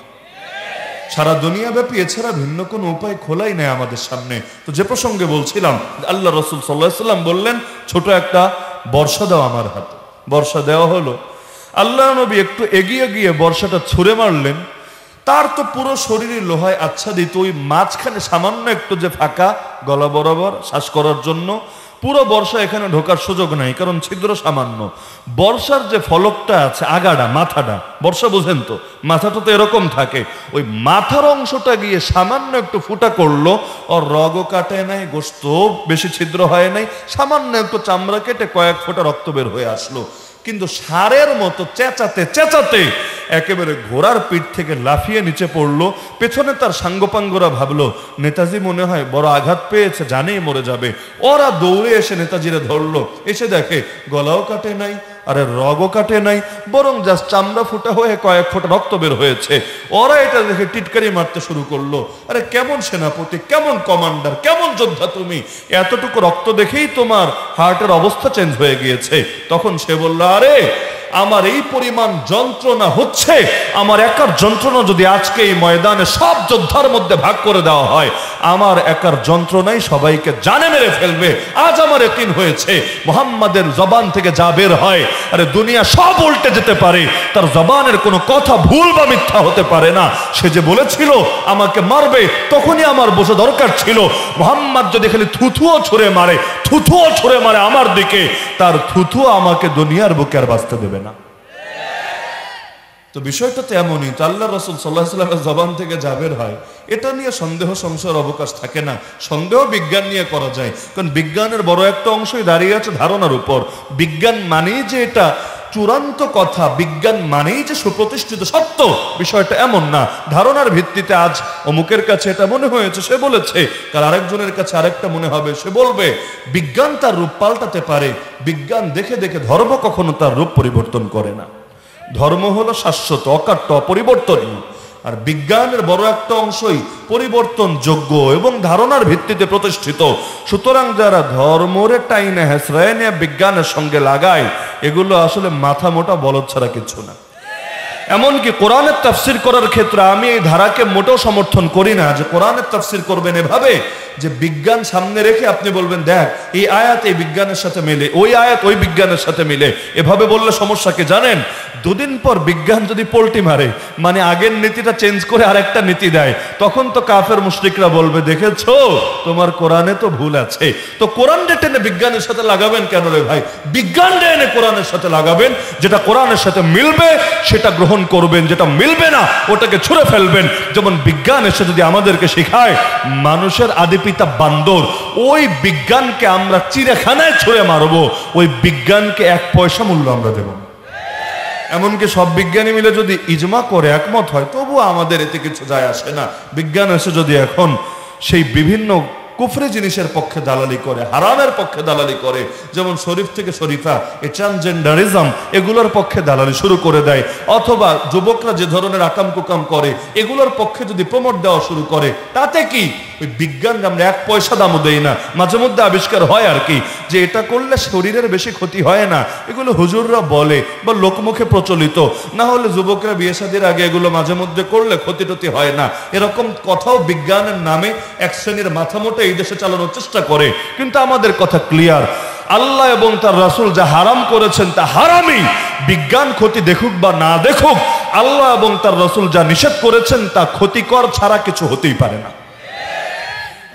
[SPEAKER 1] সারা দুনিয়াব্যাপী এছাড়া ভিন্ন কোনো উপায় খোলাই নেই আমাদের সামনে। তো যে প্রসঙ্গে বলছিলাম, আল্লাহ রাসূল সাল্লাল্লাহু আলাইহি ওয়াসাল্লাম বললেন, ছোট একটা বর্ষা দাও আমার হাতে। বর্ষা দেওয়া হলো। আল্লাহ নবী একটু এগিয়ে গিয়ে বর্ষাটা ছুঁড়ে মারলেন। তার তো পুরো শরীরে লোহায় আচ্ছাদিত, ওই মাঝখানে সামান্য একটু যে ফাঁকা গলা বরাবর শ্বাস করার জন্য, পুরো বর্ষা এখানে ঢোকার সুযোগ নাই, কারণ ছিদ্র সামান্য। বর্ষার যে ফলকটা আছে, আগাটা, মাথাটা, বর্ষা বুঝেন তো, মাথাটা তো এরকম থাকে, ওই মাথার অংশটা গিয়ে সামান্য একটু ফুটা করলো। ওর রগও কাটে নাই, গোস্ত বেশি ছিদ্র হয় নাই, সামান্য একটু চামড়া কেটে কয়েক ফোঁটা রক্ত বের হয়ে আসলো। কিন্তু সারের মতো চেঁচাতে চেঁচাতে একেবারে ঘোড়ার পিঠ থেকে লাফিয়ে নিচে পড়লো। পেছনে তার সাঙ্গপাঙ্গরা ভাবলো নেতাজি মনে হয় বড় আঘাত পেয়েছে, জানেই মরে যাবে। ওরা দৌড়ে এসে নেতাজিরে ধরলো। এসে দেখে গলাও কাটে নাই, আরে রগও কাটে নাই, বরং জাস্ট চামড়া ফুটা হয়ে কয়েক ফোঁটা রক্ত বের হয়েছে। ওরা এটা দেখে টিটকারি মারতে শুরু করলো। আরে কেমন সেনাপতি, কেমন কমান্ডার, কেমন যোদ্ধা তুমি, এতটুকু রক্ত দেখেই তোমার হার্টের অবস্থা চেঞ্জ হয়ে গিয়েছে। তখন সে বলল, আরে আমার এই পরিমাণ যন্ত্রণা হচ্ছে, আমার একার যন্ত্রণা যদি আজকে এই ময়দানে সব যোদ্ধার মধ্যে ভাগ করে দেওয়া হয়, আমার একার যন্ত্রণাই সবাইকে জানে মেরে ফেলবে। আজ আমার ইয়াকিন হয়েছে মুহাম্মাদের জবান থেকে যা বের হয়, আরে দুনিয়া সব উল্টে যেতে পারে, তার জবানের কোনো কথা ভুল বা মিথ্যা হতে পারে না। সে যে বলেছিল আমাকে মারবে, তখনই আমার বোঝা দরকার ছিল মুহাম্মদ যদি খালি থুথুও ছুঁড়ে মারে, থুথুও ছুঁড়ে মারে আমার দিকে, তার থুথুও আমাকে দুনিয়ার বুকে আর বাঁচতে দেবে না। তো বিষয়টা তো এমনই। তো আল্লাহ রাসূল সাল্লাল্লাহু আলাইহি ওয়াসাল্লামের জবান থেকে যা বের হয়, এটা নিয়ে সন্দেহ সংশয়ের অবকাশ থাকে না। সন্দেহ বিজ্ঞান নিয়ে করা যায়, কারণ বিজ্ঞানের বড় একটা অংশই দাঁড়িয়ে আছে ধারণার উপর। বিজ্ঞান মানেই যে এটা চূড়ান্ত কথা, বিজ্ঞান মানেই যে সুপ্রতিষ্ঠিত সত্য, বিষয়টা এমন না। ধারণার ভিত্তিতে আজ অমুকের কাছে এটা মনে হয়েছে, সে বলেছে, কাল আরেকজনের কাছে আরেকটা মনে হবে, সে বলবে। বিজ্ঞান তার রূপ পাল্টাতে পারে, বিজ্ঞান দেখে দেখে ধর্ম কখনো তার রূপ পরিবর্তন করে না। ধর্ম হলো শাশ্বত, অকাট্য, অপরিবর্তনীয়। আর বিজ্ঞানের বড় একটা অংশই পরিবর্তনযোগ্য এবং ধারণার ভিত্তিতে প্রতিষ্ঠিত। সুতরাং যারা ধর্মরে টাইনে হেসরায় নিয়ে বিজ্ঞানের সঙ্গে লাগায়, এগুলো আসলে মাথা মোটা বলদ ছাড়া কিছু না। এমনকি কোরআনের তাফসির করার ক্ষেত্রে আমি এই ধারাকে মোটেও সমর্থন করি না, যে কোরআনের তাফসির করবেন এভাবে যে বিজ্ঞান সামনে রেখে আপনি বলবেন দেখ এই আয়াত এই বিজ্ঞানের সাথে মিলে, ওই আয়াত ওই বিজ্ঞানের সাথে মিলে। এভাবে বললে সমস্যা কি জানেন? দুদিন পর বিজ্ঞান যদি পল্টি মারে, মানে আগের নীতিটা চেঞ্জ করে আরেকটা নীতি দেয়, তখন তো কাফের মুশরিকরা বলবে দেখেছো তোমার কোরআনে তো ভুল আছে। তো কোরআন টেনে বিজ্ঞানের সাথে লাগাবেন কেন রে ভাই? বিজ্ঞান এনে কোরআনের সাথে লাগাবেন, যেটা কোরআনের সাথে মিলবে সেটা গ্রহণ করবেন, যেটা মিলবে না ওটাকে ছুঁড়ে ফেলবেন। যেমন বিজ্ঞান এসে যদি আমাদেরকে শেখায় মানুষের আদিপিতা বান্দর, ওই বিজ্ঞানকে আমরা চিড়িয়াখানায় ছুঁড়ে মারবো, ওই বিজ্ঞানকে এক পয়সা মূল্য আমরা দেব। এমনকি সব বিজ্ঞানী মিলে যদি ইজমা করে একমত হয়, তবুও আমাদের এতে কিছু যায় আসে না। বিজ্ঞান এসে যদি এখন সেই বিভিন্ন কুফরি জিনিসের পক্ষে দালালি করে, হারামের পক্ষে দালালি করে, যেমন শরীফ থেকে শরীফা, এই ট্রান্সজেন্ডারিজম, এগুলোর পক্ষে দালালি শুরু করে দেয়, অথবা যুবকরা যে ধরনের আকাম কুকাম করে এগুলোর পক্ষে যদি প্রমোট দেওয়া শুরু করে, তাতে কি ওই বিজ্ঞান আমরা এক পয়সা দামও দেই না। মাঝে মধ্যে আবিষ্কার হয় আর কি, যে এটা করলে শরীরের বেশি ক্ষতি হয় না, এগুলো হুজুররা বলে বা লোকমুখে প্রচলিত, না হলে যুবকরা বিয়ে শাদীর আগে এগুলো মাঝে মধ্যে করলে ক্ষতি টতি হয় না, এরকম কথাও বিজ্ঞানের নামে এক শ্রেণীর মাথা মোটা এই দেশে চালানোর চেষ্টা করে। কিন্তু আমাদের কথা ক্লিয়ার, আল্লাহ এবং তার রাসূল যা হারাম করেছেন তা হারামই। বিজ্ঞান ক্ষতি দেখুক বা না দেখুক, আল্লাহ এবং তার রাসূল যা নিষেধ করেছেন তা ক্ষতিকর ছাড়া কিছু হতেই পারে না।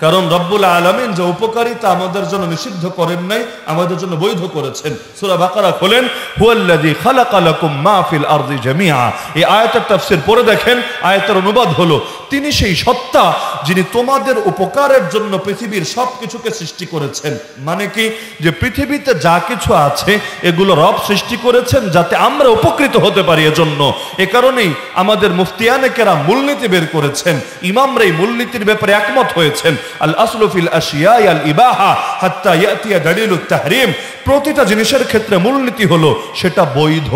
[SPEAKER 1] কারণ রব্বুল আলামিন যে উপকারিতা আমাদের জন্য নিষিদ্ধ করেন নাই, আমাদের জন্য বৈধ করেছেন। সূরা বাকারা খোলেন, হুয়াল্লাযী খালাকা লাকুম মা ফিল আরদি জামিআ। এই আয়াতের তাফসীর পড়ে দেখেন, আয়াতের অনুবাদ হলো, তিনি সেই সত্তা যিনি তোমাদের উপকারের জন্য পৃথিবীর সবকিছুকে সৃষ্টি করেছেন। মানে কি, যে পৃথিবীতে যা কিছু আছে এগুলো রব সৃষ্টি করেছেন যাতে আমরা উপকৃত হতে পারি। এজন্য এ কারণেই আমাদের মুফতিয়ানে কেরাম মূলনীতি বের করেছেন, ইমামরা এই মূলনীতির ব্যাপারে একমত হয়েছেন, আল আসলু ফিল আশিয়াই আল ইবাহা হাত্তা ইয়াতিয়া দালিলুত তাহরিম। প্রতিটা জিনিসের ক্ষেত্রে মূলনীতি হলো সেটা বৈধ,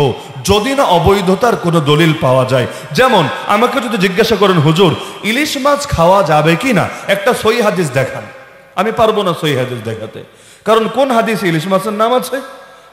[SPEAKER 1] যদি না অবৈধতার কোনো দলিল পাওয়া যায়। যেমন আমাকে যদি জিজ্ঞাসা করেন, হুজুর ইলিশ মাছ খাওয়া যাবে কি না, একটা সহি হাদিস দেখান, আমি পারবো না সহি হাদিস দেখাতে। কারণ কোন হাদিসে ইলিশ মাছের নাম আছে?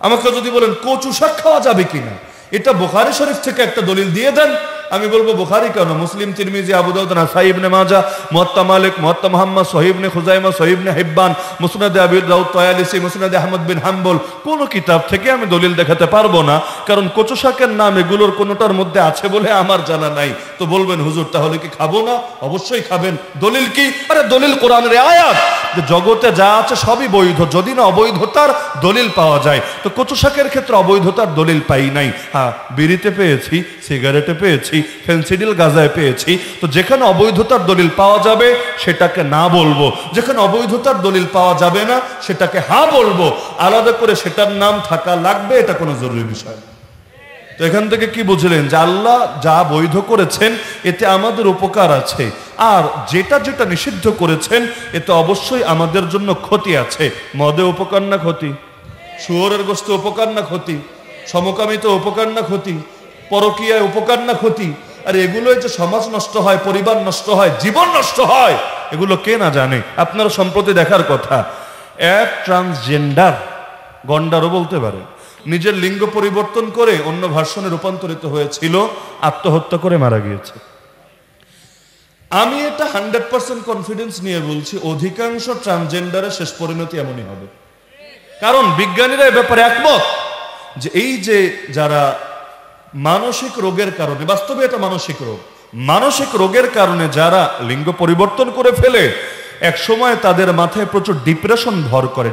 [SPEAKER 1] আমাকে যদি বলেন কচু শাক খাওয়া যাবে কিনা, এটা বুখারী শরীফ থেকে একটা দলিল দিয়ে দেন, আমি বলবো বুখারী কেন, মুসলিম, তিরমিজি, আবু দাউদ, নাসাই, ইবনে মাজাহ, মুওয়াত্তা মালিক, মুওয়াত্তা মুহাম্মদ, সহিহ ইবনে খুজাইমা, সহিহ ইবনে হিব্বান, মুসনাদে আবি দাউদ, তায়ালিসি, মুসনাদে আহমদ বিন হাম্বল, কোন কিতাব থেকে আমি দলিল দেখাতে পারবো না। কারণ কচু শাকের নাম এগুলোর কোনোটার মধ্যে আছে বলে আমার জানা নাই। তো বলবেন হুজুর তাহলে কি খাবো না? অবশ্যই খাবেন। দলিল কি? আরে দলিল কোরআনের আয়াত, যে জগতে যা আছে সবই বৈধ, যদি না অবৈধতার দলিল পাওয়া যায়। তো কচু শাকের ক্ষেত্রে অবৈধতার দলিল পাই নাই। হ্যাঁ, বিড়িতে পেয়েছি, সিগারেটে পেয়েছি, ফেন্সিডিল গাঁজায় পেয়েছি। তো যেখানে অবৈধতার দলিল পাওয়া যাবে সেটাকে না বলবো, যেখানে অবৈধতার দলিল পাওয়া যাবে না সেটাকে হ্যাঁ বলবো। আলাদা করে সেটার নাম থাকা লাগবে এটা কোনো জরুরি বিষয়। তো এখান থেকে কি বুঝলেন যে আল্লাহ যা বৈধ করেছেন এতে আমাদের উপকার আছে, আর যেটা যেটা নিষিদ্ধ করেছেন এতে অবশ্যই আমাদের জন্য ক্ষতি আছে। মদে উপকার না ক্ষতি? শুয়োরের গোশতে উপকার না ক্ষতি? সমকামিতা উপকার না ক্ষতি? পরকীয়ায় উপকার না ক্ষতি? আর এগুলোই যে সমাজ নষ্ট হয়, পরিবার নষ্ট হয়, জীবন নষ্ট হয়, এগুলো কে না জানে? আপনারা সম্প্রতি দেখার কথা, এক ট্রান্সজেন্ডার, গন্ডারও বলতে পারে, নিজের লিঙ্গ পরিবর্তন করে অন্য ভার্সনে রূপান্তরিত হয়েছিল, আত্মহত্যা করে মারা গিয়েছে। আমি এটা 100% কনফিডেন্স নিয়ে বলছি, অধিকাংশ ট্রান্সজেন্ডারের শেষ পরিণতি এমনই হবে। কারণ বিজ্ঞানীরা এ ব্যাপারে একমত যে এই যে যারা মানসিক রোগের কারণে, বাস্তবে এটা মানসিক রোগ, মানসিক রোগের কারণে যারা লিঙ্গ পরিবর্তন করে ফেলে, এক সময় তাদের মাথায় প্রচুর ডিপ্রেশন ভর করে।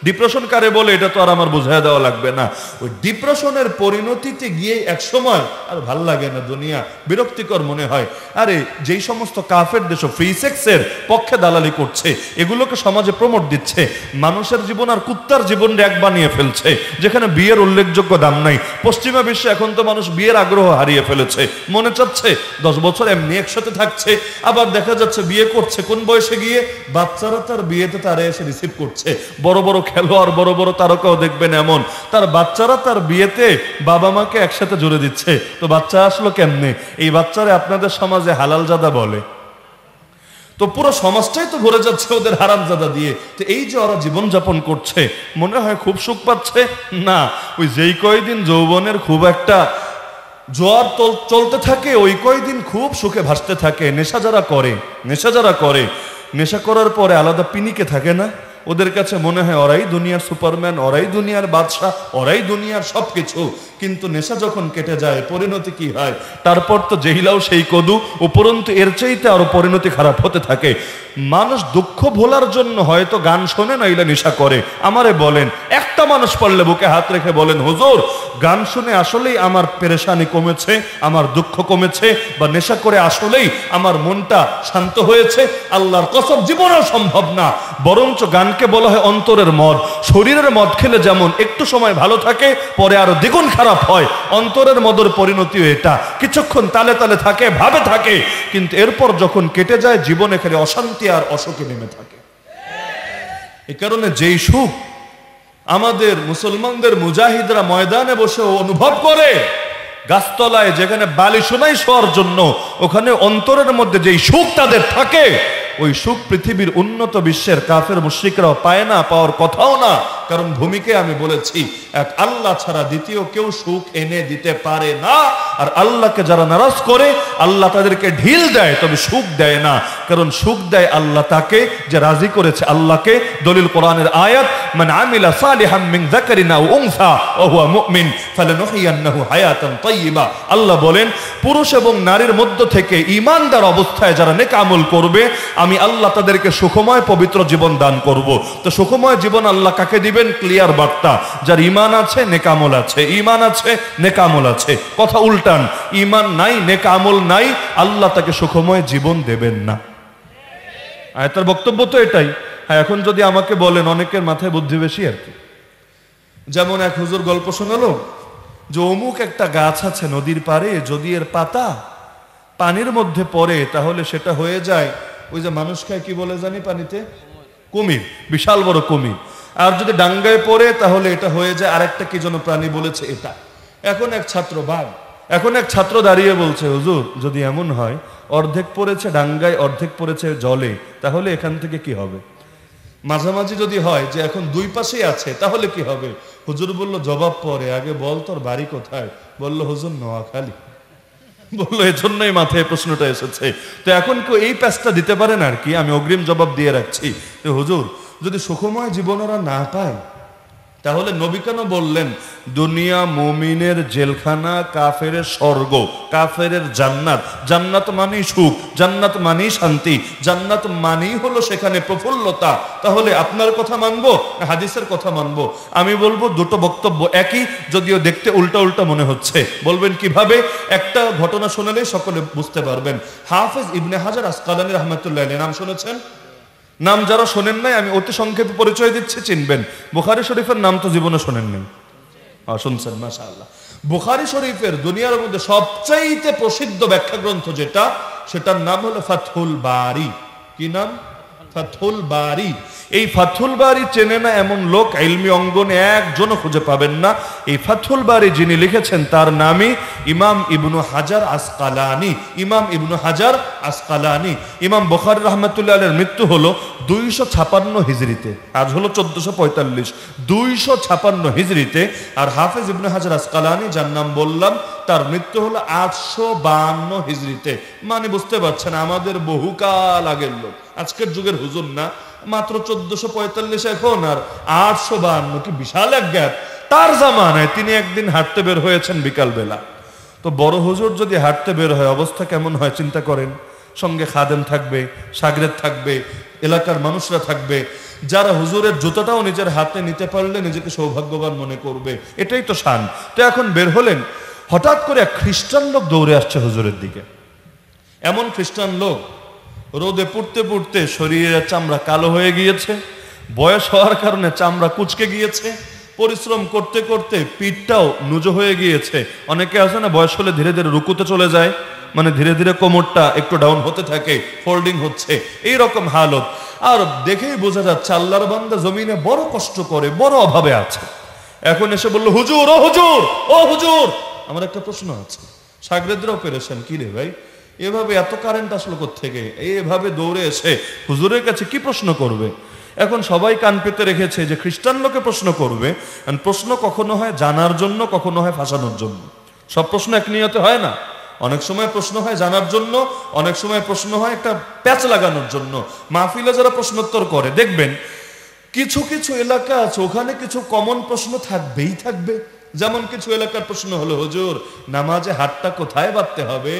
[SPEAKER 1] ডিপ্রেশন কারে বলে এটা তো আর আমার বোঝায় দেওয়া লাগবে না। ওই ডিপ্রেশনের পরিণতিতে গিয়ে এক সময় আর ভাল লাগে না দুনিয়া, বিরক্তিকর মনে হয়। আরে যেই সমস্ত কাফের দেশ ফ্রি সেক্সের পক্ষে দালালি করছে, এগুলোকে সমাজে প্রমোট দিচ্ছে, মানুষের জীবন আর কুত্তার জীবন এক বানিয়ে ফেলছে, যেখানে বিয়ের উল্লেখযোগ্য দাম নাই। পশ্চিমা বিশ্বে এখন তো মানুষ বিয়ের আগ্রহ হারিয়ে ফেলেছে, মনে চাচ্ছে 10 বছর এমনি একসাথে থাকছে, আবার দেখা যাচ্ছে বিয়ে করছে কোন বয়সে গিয়ে, বাচ্চারা তার বিয়েতে তারা এসে রিসিভ করছে। বড় বড় খেলোয়াড়, বড় বড় তারকাও দেখবেন এমন, তার বাচ্চারা তার বিয়েতে বাবা মাকে একসাথে জুড়ে দিচ্ছে। তো বাচ্চা আসলো কেমনে? এই বাচ্চারা আপনাদের সমাজে হালালজাদা বলে। তো পুরো সমাজটাই তো ভরে যাচ্ছে ওদের হারামজাদা দিয়ে। তো এই যে ওরা জীবনযাপন করছে, মনে হয় খুব সুখ পাচ্ছে না। ওই যেই কয়দিন যৌবনের খুব একটা জোয়ার চলতে থাকে, ওই কয়দিন খুব সুখে ভাসতে থাকে। নেশা যারা করে, নেশা করার পরে আলাদা পিনিকে থাকে না, ওদের কাছে মনে হয় ওরাই দুনিয়ার সুপারম্যান, ওরাই দুনিয়ার বাদশা, ওরাই দুনিয়ার সবকিছু। কিন্তু নেশা যখন কেটে যায় পরিণতি কি হয়? তারপর তো যেহিলাও সেই কদু, উপরন্তু এর চাইতে আরো পরিণতি খারাপ হতে থাকে। মানুষ দুঃখ ভোলার জন্য হয়তো গান শোনে, নাইলে নেশা করে। আমারে বলেন, একটা মানুষ পড়লে বুকে হাত রেখে বলেন, হুজুর গান শুনে আসলেই আমার পেরেশানি কমেছে, আমার দুঃখ কমেছে, বা নেশা করে আসলেই আমার মনটা শান্ত হয়েছে? আল্লাহর কসম জীবনেও সম্ভব না। বরঞ্চ গানকে বলা হয় অন্তরের মদ। শরীরের মদ খেলে যেমন একটু সময় ভালো থাকে, পরে আরো দ্বিগুণ খারাপ হয়, অন্তরের মদের পরিণতিও এটা। কিছুক্ষণ তালে তালে থাকে, ভাবে থাকে, কিন্তু এরপর যখন কেটে যায় জীবনে খালি অশান্তি আর অসুখে নেমে থাকে। এ কারণে যেই সুখ আমাদের মুসলমানদের মুজাহিদরা ময়দানে বসে অনুভব করে, গাছতলায় যেখানে বালি শোনাই শোয়ার জন্য, ওখানে অন্তরের মধ্যে যেই সুখ তাদের থাকে, ওই সুখ পৃথিবীর উন্নত বিশ্বের কাফের মুশরিকরাও পায় না, পাওয়ার কথাও না। কারণ ভূমিকে আমি বলেছি এক আল্লাহ ছাড়া দ্বিতীয় কেউ সুখ এনে দিতে পারে না। আর আল্লাহকে যারা নারাজ করে আল্লাহ তাদেরকে ঢিল দেয়, তবে সুখ দেয় না, কারণ সুখ দেয় আল্লাহ তাকে যে রাজি করেছে আল্লাহকে। দলিল কোরআনের আয়াত, মান আমিলা সালিহাম মিন যাকারিন আও উনসা ওয়া হুয়া মুমিন ফালানুহইয়ান্নাহু হায়াতান তাইয়্যিবা। আল্লাহ বলেন পুরুষ এবং নারীর মধ্য থেকে ঈমানদার অবস্থায় যারা নেক আমল করবে আমি আল্লাহ তাদেরকে সুখময় পবিত্র জীবন দান করব। তো সুখময় জীবন আল্লাহ কাকে দিবেন? ক্লিয়ার বার্তা, যার ঈমান আছে নেক আমল আছে, ঈমান আছে নেক আমল আছে। কথা উল্টান, ঈমান নাই নেক আমল নাই, আল্লাহ তাকে সুখময় জীবন দেবেন না। আয়াতের বক্তব্য তো এটাই। হ্যাঁ, এখন যদি আমাকে বলেন, অনেকের মাথায় বুদ্ধি বেশি আর কি। যেমন এক হুজুর গল্প শোনালো যে অমুক একটা গাছ আছে নদীর পাড়ে, যদি এর পাতা পানির মধ্যে পড়ে তাহলে সেটা হয়ে যায় ওই যে মানুষ খায় কি বলে জানি পানিতে, কুমির, বিশাল বড় কুমির। আর যদি ডাঙ্গায় পড়ে তাহলে এটা হয়ে যায় আরেকটা কি যেন প্রাণী বলেছে এটা। এখন এক ছাত্র বাঘ, এখন এক ছাত্র দাঁড়িয়ে বলছে হুজুর যদি এমন হয় অর্ধেক পড়েছে ডাঙ্গায় অর্ধেক পড়েছে জলে, তাহলে এখান থেকে কি হবে? মাঝামাঝি যদি হয় যে এখন দুই পাশেই আছে তাহলে কি হবে? হুজুর বলল জবাব পরে, আগে বল তোর বাড়ি কোথায়? বলল হুজুর নোয়াখালী। বললো এজন্যই মাথায় প্রশ্নটা এসেছে। তো এখন কেউ এই প্যাচটা দিতে পারেন আর কি, আমি অগ্রিম জবাব দিয়ে রাখছি। তো হুজুর যদি সুখময় জীবন ওরা না পায় তাহলে নবী কেন বললেন দুনিয়া মুমিনের জেলখানা, কাফেরের স্বর্গ, কাফেরের জান্নাত? জান্নাত মানেই সুখ, জান্নাত মানেই শান্তি, জান্নাত মানেই হলো সেখানে প্রফুল্লতা। তাহলে আপনার কথা মানবো না হাদিসের কথা মানবো? আমি বলবো দুটো বক্তব্য একই, যদিও দেখতে উল্টা উল্টা মনে হচ্ছে। বলবেন কিভাবে? একটা ঘটনা শোনালে সকলে বুঝতে পারবেন। হাফেজ ইবনে হাজার আসকালানী রাহমাতুল্লাহ আলাইহি নাম শুনেছেন? নাম যারা শোনেন নাই আমি অতি সংক্ষেপে পরিচয় দিচ্ছি, চিনবেন। বুখারী শরীফের নাম তো জীবনে শোনেন নাই, শুনছেন মাশাআল্লাহ। বুখারী শরীফের দুনিয়ার মধ্যে সবচাইতে প্রসিদ্ধ ব্যাখ্যা গ্রন্থ যেটা, সেটার নাম হলো ফাতহুল বারি। কি নাম? ফাতহুল বারি। এই ফাতহুল বারি চেনে না এমন লোক ইলমি অঙ্গনে একজনও খুঁজে পাবেন না। এই ফাতহুল বারি যিনি লিখেছেন তার নামই ইমাম ইবনু হাজার আসকালানী। ইমাম ইবনু হাজার আসকালানী। ইমাম বুখারী রাহমাতুল্লাহ আলাইহির মৃত্যু হলো 256 হিজরিতে, আজ হলো 1445, 256 হিজরিতে। আর হাফেজ ইবনে হাজার আসকালানী যার নাম বললাম তার মৃত্যু হলো 852 হিজরিতে। মানে বুঝতে পারছেন আমাদের বহুকাল আগের লোক, আজকের যুগের হুজুর না। মাত্র 1445 এখন আর 852, কি বিশাল এক গ্যাপ। তার জামানায় তিনি একদিন হাঁটতে বের হয়েছেন বিকাল বেলা। তো বড় হুজুর যদি হাঁটতে বের হয় অবস্থা কেমন হয় চিন্তা করেন। সঙ্গে খাদেম থাকবে, শাগরেদ থাকবে, এলাকার মানুষরা থাকবে, যারা হুজুরের জুতোটাও নিজের হাতে নিতে পারলে নিজেকে সৌভাগ্যবান মনে করবে। এটাই তো শান। তো এখন বের হলেন, হঠাৎ করে এক খ্রিস্টান লোক দৌড়ে আসছে হুজুরের দিকে। এমন খ্রিস্টান লোক রোদে পুড়তে পুড়তে শরীরের চামড়া কালো হয়ে গিয়েছে, বয়স হওয়ার কারণে চামড়া কুচকে গিয়েছে, পরিশ্রম করতে করতে পিঠটাও নুজো হয়ে গিয়েছে। অনেকে আছে না বয়স হলে ধীরে ধীরে রুকুতে চলে যায়, মানে ধীরে ধীরে কোমরটা একটু ডাউন হতে থাকে, ফোল্ডিং হচ্ছে, এই রকম হালত। আর দেখেই বোঝা যাচ্ছে আল্লাহর বান্দা জমিনে বড় কষ্ট করে, বড় অভাবে আছে। এখন এসে বললো হুজুর, ও হুজুর, ও হুজুর, আমার একটা প্রশ্ন আছে। শাগরেদরাও পেরেছেন, কি রে ভাই এভাবে এত কারেন্ট আসলো কোত্থেকে? এইভাবে দৌড়ে এসে হুজুরের কাছে কি প্রশ্ন করবে? এখন সবাই কান পেতে রেখেছে যে খ্রিস্টান লোকে প্রশ্ন করবে। প্রশ্ন কখনো হয় জানার জন্য, কখনো হয় ফাঁসানোর জন্য। সব প্রশ্ন এক নিয়তে হয় না। অনেক সময় প্রশ্ন হয় জানার জন্য, অনেক সময় প্রশ্ন হয় একটা প্যাচ লাগানোর জন্য। মাহফিলে যারা প্রশ্নোত্তর করে দেখবেন কিছু কিছু এলাকা আছে ওখানে কিছু কমন প্রশ্ন থাকবেই থাকবে। যেমন কিছু এলাকার প্রশ্ন হলো হুজুর নামাজে হাতটা কোথায় বাঁধতে হবে?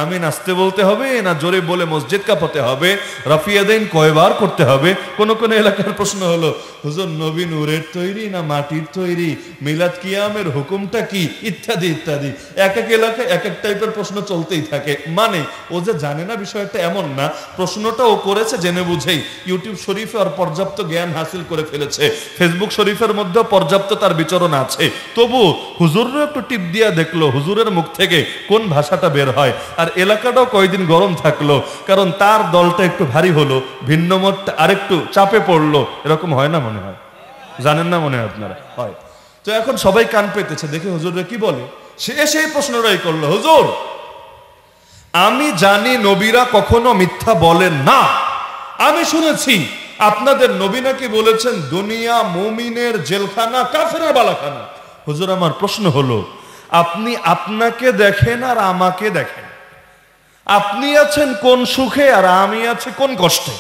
[SPEAKER 1] আমিন আসতে বলতে হবে না জোরে বলে মসজিদ কাঁপাতে হবে? রাফিয়াদাইন কয়বার করতে হবে? কোন কোন এলাকার প্রশ্ন হলো হুজুর নবী নূরের তৈরি না মাটির তৈরি? মিলাদ কিয়ামের হুকুমটা কি? ইত্যাদি ইত্যাদি। এক এক এলাকায় এক এক টাইপের প্রশ্ন চলতেই থাকে। মানে ও যে জানে না বিষয়টা এমন না, প্রশ্নটা ও করেছে জেনে বুঝেই। ইউটিউব শরীফে আর পর্যাপ্ত জ্ঞান হাসিল করে ফেলেছে, ফেসবুক শরীফের মধ্যে পর্যাপ্ত তার বিচরণ আছে। তবু হুজুরও একটু টিপ দিয়া দেখলো হুজুরের মুখ থেকে কোন ভাষাটা বের হয়। আর এলাকাটাও কয়দিন গরম থাকলো, কারণ তার দলটা একটু ভারী হলো, ভিন্ন মতটা আরেকটু চাপে পড়লো। এরকম হয় না মনে হয়? জানেন না মনে হয় আপনারা? হয়। তো এখন সবাই কান পেতেছে দেখে হুজুররা কি বলে। সে সেই প্রশ্নটাই করলো, হুজুর আমি জানি নবীরা কখনো মিথ্যা বলেন না, আমি শুনেছি আপনাদের নবী নাকি বলেছেন দুনিয়া মুমিনের জেলখানা, কাফেরের বালাখানা। হুজুর আমার প্রশ্ন হলো, আপনি আপনাকে দেখেন আর আমাকে দেখেন, আপনি আছেন কোন সুখে আর আমি আছি কোন কষ্টে,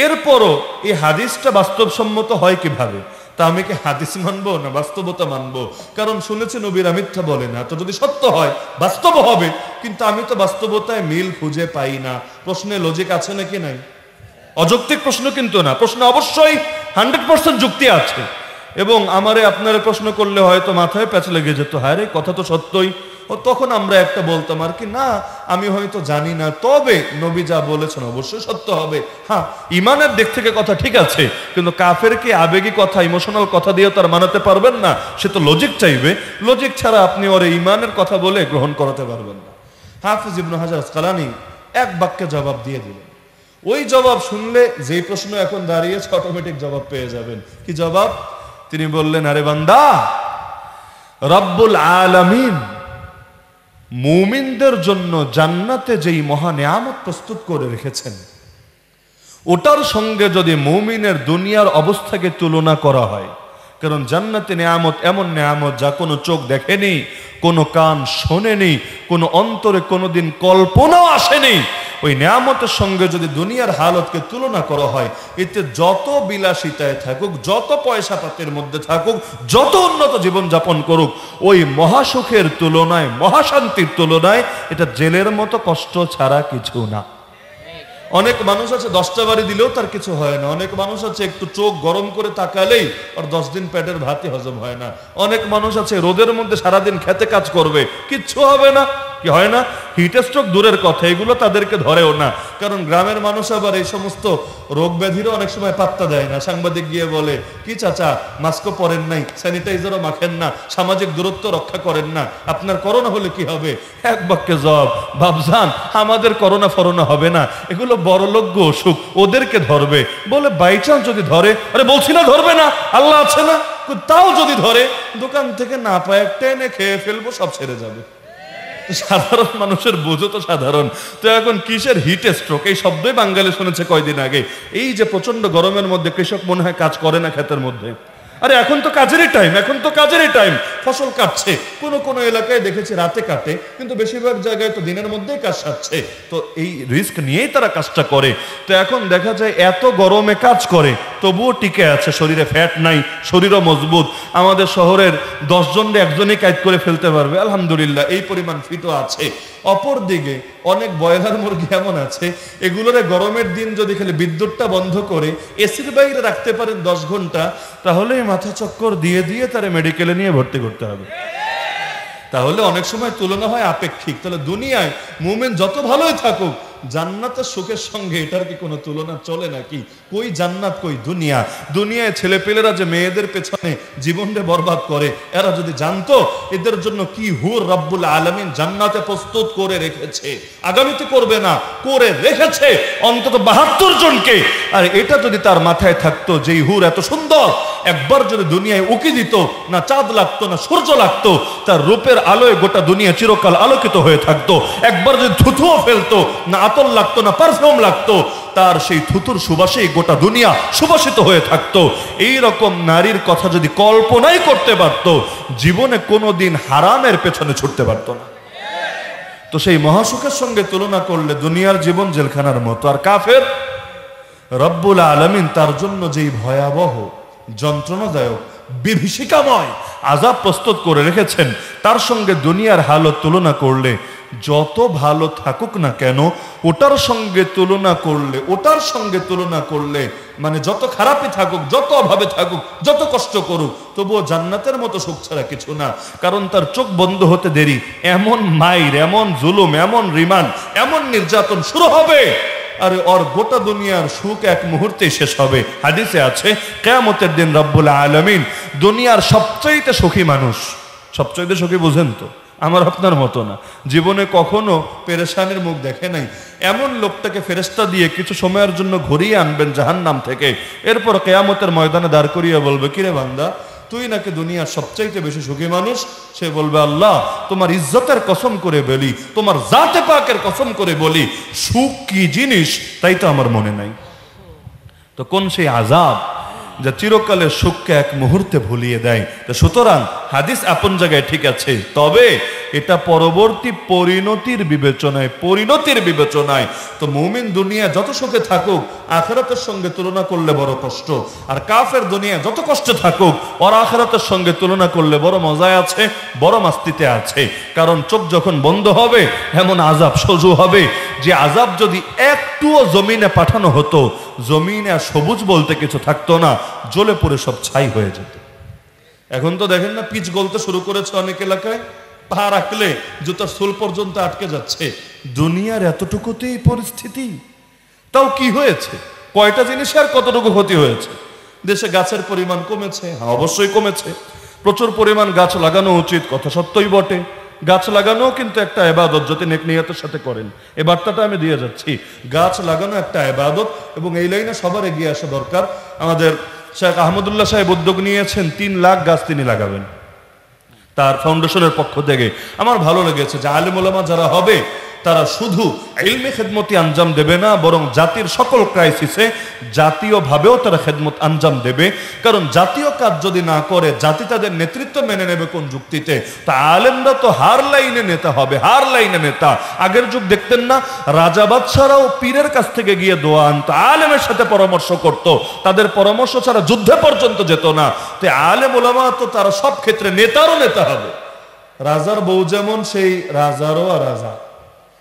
[SPEAKER 1] এরপরও এই হাদিসটা বাস্তবসম্মত হয় কিভাবে? তা আমি কি হাদিস মানবো না বাস্তবতা মানবো? কারণ শুনেছি নবীরা মিথ্যা বলে না, তো যদি সত্য হয় বাস্তব হবে, কিন্তু আমি তো বাস্তবতায় মিল খুঁজে পাই না। প্রশ্নে লজিক আছে নাকি নাই? অযৌক্তিক প্রশ্ন কিন্তু না, প্রশ্ন অবশ্যই 100% যুক্তি আছে। এবং আমারে আপনারা প্রশ্ন করলে হয়তো মাথায় প্যাচ লেগে যেত, হ্যাঁ রে কথা তো সত্যই। ও তখন আমরা একটা বলতাম আর কি, না আমি হয়তো জানি না, তবে নবী যা বলেছেন অবশ্যই সত্য হবে। হ্যাঁ, ইমানের দিক থেকে কথা ঠিক আছে, কিন্তু কাফেরকে আবেগী কথা, ইমোশনাল কথা দিয়ে তার মানাতে পারবেন না। সে তো লজিক চাইবে, লজিক ছাড়া আপনি ওর ইমানের কথা বলে গ্রহণ করাতে পারবেন না। হাফিজ ইবনে হাজার আসকালানী এক বাক্যে জবাব দিয়ে দিলেন। ওই জবাব শুনলে যেই প্রশ্ন এখন দাঁড়িয়েছে অটোমেটিক জবাব পেয়ে যাবেন। কি জবাব? তিনি বললেন, আরে বান্দা, রব্বুল আলামিন মুমিনদের জন্য জান্নাতে যেই মহা নিয়ামত প্রস্তুত করে রেখেছেন, ওটার সঙ্গে যদি মুমিনের দুনিয়ার অবস্থাকে তুলনা করা হয়, কারণ জান্নাতে নিয়ামত এমন নিয়ামত যা কোনো চোখ দেখেনি, কোনো কান শোনেনি, কোনো অন্তরে কোনোদিন কল্পনাও আসেনি, ওই নিয়ামতের সঙ্গে যদি দুনিয়ার হালতকে তুলনা করা হয়, এতে যত বিলাসিতায় থাকুক, যত পয়সা পাতির মধ্যে থাকুক, যত উন্নত জীবন যাপন করুক, ওই মহাসুখের তুলনায়, মহাশান্তির তুলনায় এটা জেলের মতো কষ্ট ছাড়া কিছু না। অনেক মানুষ আছে 10টা বাড়ি দিলেও তার কিছু হয় না। অনেক মানুষ আছে একটু চোখ গরম করে তাকালেই আর 10 দিন পেটের ভাতই হজম হয় না। অনেক মানুষ আছে রোদের মধ্যে সারাদিন খেতে কাজ করবে, কিচ্ছু হবে না। কি হয় না? হিট স্ট্রোক দূরের কথা, এগুলো তাদেরকে ধরেও না। কারণ গ্রামের মানুষ আবার এই সমস্ত রোগ ব্যাধিরও অনেক সময় পাত্তা দেয় না। সাংবাদিক গিয়ে বলে, কি চাচা মাস্কও পরেন নাই, স্যানিটাইজারও মাখেন না, সামাজিক দূরত্ব রক্ষা করেন না, আপনার করোনা হলে কি হবে? এক বাক্যে জবাব, বাবজান আমাদের করোনা ফরোনা হবে না, এগুলো বড়লোক অসুখ, ওদেরকে ধরবে। বলে বাই চান্স যদি ধরে, আরে বলছি না ধরবে না, আল্লাহ আছে না, তাও যদি ধরে দোকান থেকে না পায় টেনে খেয়ে ফেলবো, সব ছেড়ে যাবে। সাধারণ মানুষের বোঝো তো সাধারণ। তো এখন কিসের হিট স্ট্রোক, এই শব্দই বাঙালি শুনেছে কয়দিন আগে। এই যে প্রচন্ড গরমের মধ্যে কৃষক মনে হয় কাজ করে না ক্ষেতের মধ্যে। আরে এখন তো কাজেরই টাইম, এখন তো কাজেরই টাইম, ফসল কাটছে। কোন কোন এলাকায় দেখেছি রাতে কাটে, কিন্তু বেশিরভাগ জায়গায় তো দিনের মধ্যেই কাজ সারছে। তো এই রিস্ক নিয়েই তারা কাজটা করে। তো এখন দেখা যায় এত গরমে কাজ করে তবুও টিকে আছে, শরীরে ফ্যাট নাই, শরীরও মজবুত। আমাদের শহরের 10 জনে একজনই কাজ করে ফেলতে পারবে, আলহামদুলিল্লাহ এই পরিমাণ ফিটও আছে। অপর দিকে অনেক ব্রয়লার মুরগি এমন আছে, এগুলোর গরমের দিন যদি খালি বিদ্যুৎটা বন্ধ করে এসির বাইরে রাখতে পারেন 10 ঘন্টা, তাহলেই মাথা চক্কর দিয়ে দিয়ে তারা মেডিকেলে নিয়ে ভর্তি করতে হবে। তাহলে অনেক সময় তুলনা হয় আপেক্ষিক। তাহলে দুনিয়ায় মুমিন যত ভালোই থাকুক, জান্নাতের সুখের সঙ্গে এটার কি কোনো তুলনা চলে নাকি? কই জান্নাত কই দুনিয়া। দুনিয়ায় ছেলেপেলেরা যে মেয়েদের পেছনে জীবনটা বরবাদ করে, এরা যদি জানতো এদের জন্য কি হুর রব্বুল আলামিন জান্নাতে প্রস্তুত করে রেখেছে, আগামীতে করবে না, করে রেখেছে অন্তত 72 জনকে। আর এটা যদি তার মাথায় থাকতো যে হুর এত সুন্দর, একবার যদি দুনিয়ায় উকি দিত, না চাঁদ লাগতো না সূর্য লাগতো, তার রূপের আলোয় গোটা দুনিয়া চিরকাল আলোকিত হয়ে থাকতো। একবার যদি থুথুও ফেলতো, না আতর লাগতো না পারফিউম লাগতো, তার সেই থুতুর সুবাসেই গোটা দুনিয়া সুবাসিত হয়ে থাকতো। এই রকম নারীর কথা যদি কল্পনাই করতে পারত, জীবনে কোনোদিন হারামের পেছনে ছুটতে পারত না। তো সেই মহাসুখের সঙ্গে তুলনা করলে দুনিয়ার জীবন জেলখানার মতো। আর কাফের, রব্বুল আলামিন তার জন্য যেই ভয়াবহ, যন্ত্রণাদায়ক, বিভীষিকাময় আযাব প্রস্তুত করে রেখেছেন, তার সঙ্গে দুনিয়ার হালত তুলনা করলে, যত ভালো থাকুক না কেন ওটার সঙ্গে তুলনা করলে মানে যত খারাপই থাকুক, যত অভাবে থাকুক, যত কষ্ট করুক, তবুও জান্নাতের মতো সুখ ছাড়া কিছু না। কারণ তার চোখ বন্ধ হতে দেরি এমন মাইর, এমন জুলুম, এমন রিমান্ড, এমন নির্যাতন শুরু হবে, আর ওর গোটা দুনিয়ার সুখ এক মুহূর্তে শেষ হবে। হাদিসে আছে কিয়ামতের দিন রব্বুল আলামিন দুনিয়ার সবচাইতে সুখী মানুষ, সবচাইতে সুখী বুঝেন তো, আমার আপনার মতো না, জীবনে কখনো পেরেশানির মুখ দেখে নাই, এমন লোকটাকে ফেরেশতা দিয়ে কিছু সময়ের জন্য ঘুরিয়ে আনবেন জাহান্নাম থেকে। এরপর কিয়ামতের ময়দানে দাঁড় করিয়ে বলবে, কিরে বান্দা, তুই নাকি দুনিয়ার সবচাইতে বেশি সুখী মানুষ? সে বলবে, আল্লাহ তোমার ইজ্জতের কসম করে বলি, তোমার জাতে পাকের কসম করে বলি, সুখ কি জিনিস তাই তো আমার মনে নাই। তো তো কোন সেই আযাব যা চিরকালের সুখকে এক মুহূর্তে ভুলিয়ে দেয়। তো সুতরাং হাদিস আপন জায়গায় ঠিক আছে, তবে এটা পরবর্তী পরিণতির বিবেচনায় তো মুমিন দুনিয়া যত সুখে থাকুক আখিরাতের সঙ্গে তুলনা করলে বড় কষ্ট, আর কাফের দুনিয়া যত কষ্টে থাকুক ওর আখিরাতের সঙ্গে তুলনা করলে বড় মজায় আছে, বড় মাস্তিতে আছে। কারণ চোখ যখন বন্ধ হবে এমন আযাব সহ্য হবে যে আযাব যদি একটুও জমিনে পাঠানো হতো, জমিনে আর সবুজ বলতে কিছু থাকতো না, জ্বলে পুড়ে সব ছাই হয়ে যেত। এখন তো দেখেন না, পিচ গলতে শুরু করেছে অনেক এলাকায়, পা রাখলে জুতার সোল পর্যন্ত আটকে যাচ্ছে। দুনিয়ার এতটুকুতেই পরিস্থিতি, তাও কি হয়েছে? কয়টা জিনিসে আর কতটুকু ক্ষতি হয়েছে? দেশে গাছের পরিমাণ কমেছে, হ্যাঁ অবশ্যই কমেছে। প্রচুর পরিমাণ গাছ লাগানো উচিত, কথা সত্যই বটে। গাছ লাগানো কিন্তু একটা ইবাদত, যদি নেক নিয়তের সাথে করেন। এই বার্তাটা আমি দিয়ে যাচ্ছি, গাছ লাগানো একটা ইবাদত, এবং এই লাইনে সবার এগিয়ে আসা দরকার। আমাদের শেখ আহমদুল্লাহ সাহেব উদ্যোগ নিয়েছেন 3 লাখ গাছ তিনি লাগাবেন তার ফাউন্ডেশনের পক্ষ থেকে। আমার ভালো লেগেছে যে আলেম ওলামা যারা হবে তারা শুধু ইলমে খেদমতি আঞ্জাম দেবে না, বরং জাতির সকল ক্রাইসিসে জাতীয়ভাবেও তারা খেদমত আঞ্জাম দেবে। কারণ জাতীয় কাজ যদি না করে জাতি তাদের নেতৃত্ব মেনে নেবে কোন যুক্তিতে? তা আলেমরা তো হার লাইনে নেতা হবে, হার লাইনে নেতা। আগের যুগ দেখতেন না, রাজা বাদশারাও পীরের কাছ থেকে গিয়ে দোয়া আনতো, আলেমের সাথে পরামর্শ করত, তাদের পরামর্শ ছাড়া যুদ্ধে পর্যন্ত যেত না। তো আলেম ওলামা তো তারা সব ক্ষেত্রে নেতারও নেতা হবে। রাজার বউ যেমন সেই রাজারও রাজা,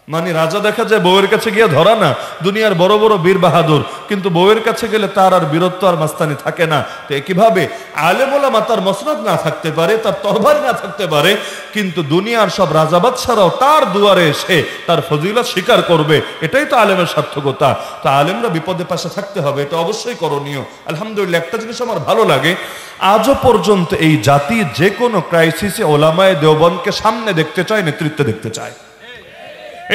[SPEAKER 1] মানে রাজা দেখা যায় বউয়ের কাছে গিয়ে ধরা না, দুনিয়ার বড় বড় বীর বাহাদুর, কিন্তু বউয়ের কাছে গেলে তার আর বীরত্ব আর মাস্তানি থাকে না। তো একইভাবে আলেম ওলামা তার মসনদ না থাকতে পারে, তার তরবারি না থাকতে পারে, কিন্তু দুনিয়ার সব রাজা বাদশারাও তার দুয়ারে এসে তার ফজিলত স্বীকার করবে। এটাই তো আলেমের সার্থকতা। তো আলেমরা বিপদে পাশে থাকতে হবে, এটা অবশ্যই করণীয়। আলহামদুলিল্লাহ, একটা জিনিস আমার ভালো লাগে, আজও পর্যন্ত এই জাতি যে কোনো ক্রাইসিসে ওলামায়ে দেওবন্দকে সামনে দেখতে চায়, নেতৃত্বে দেখতে চায়।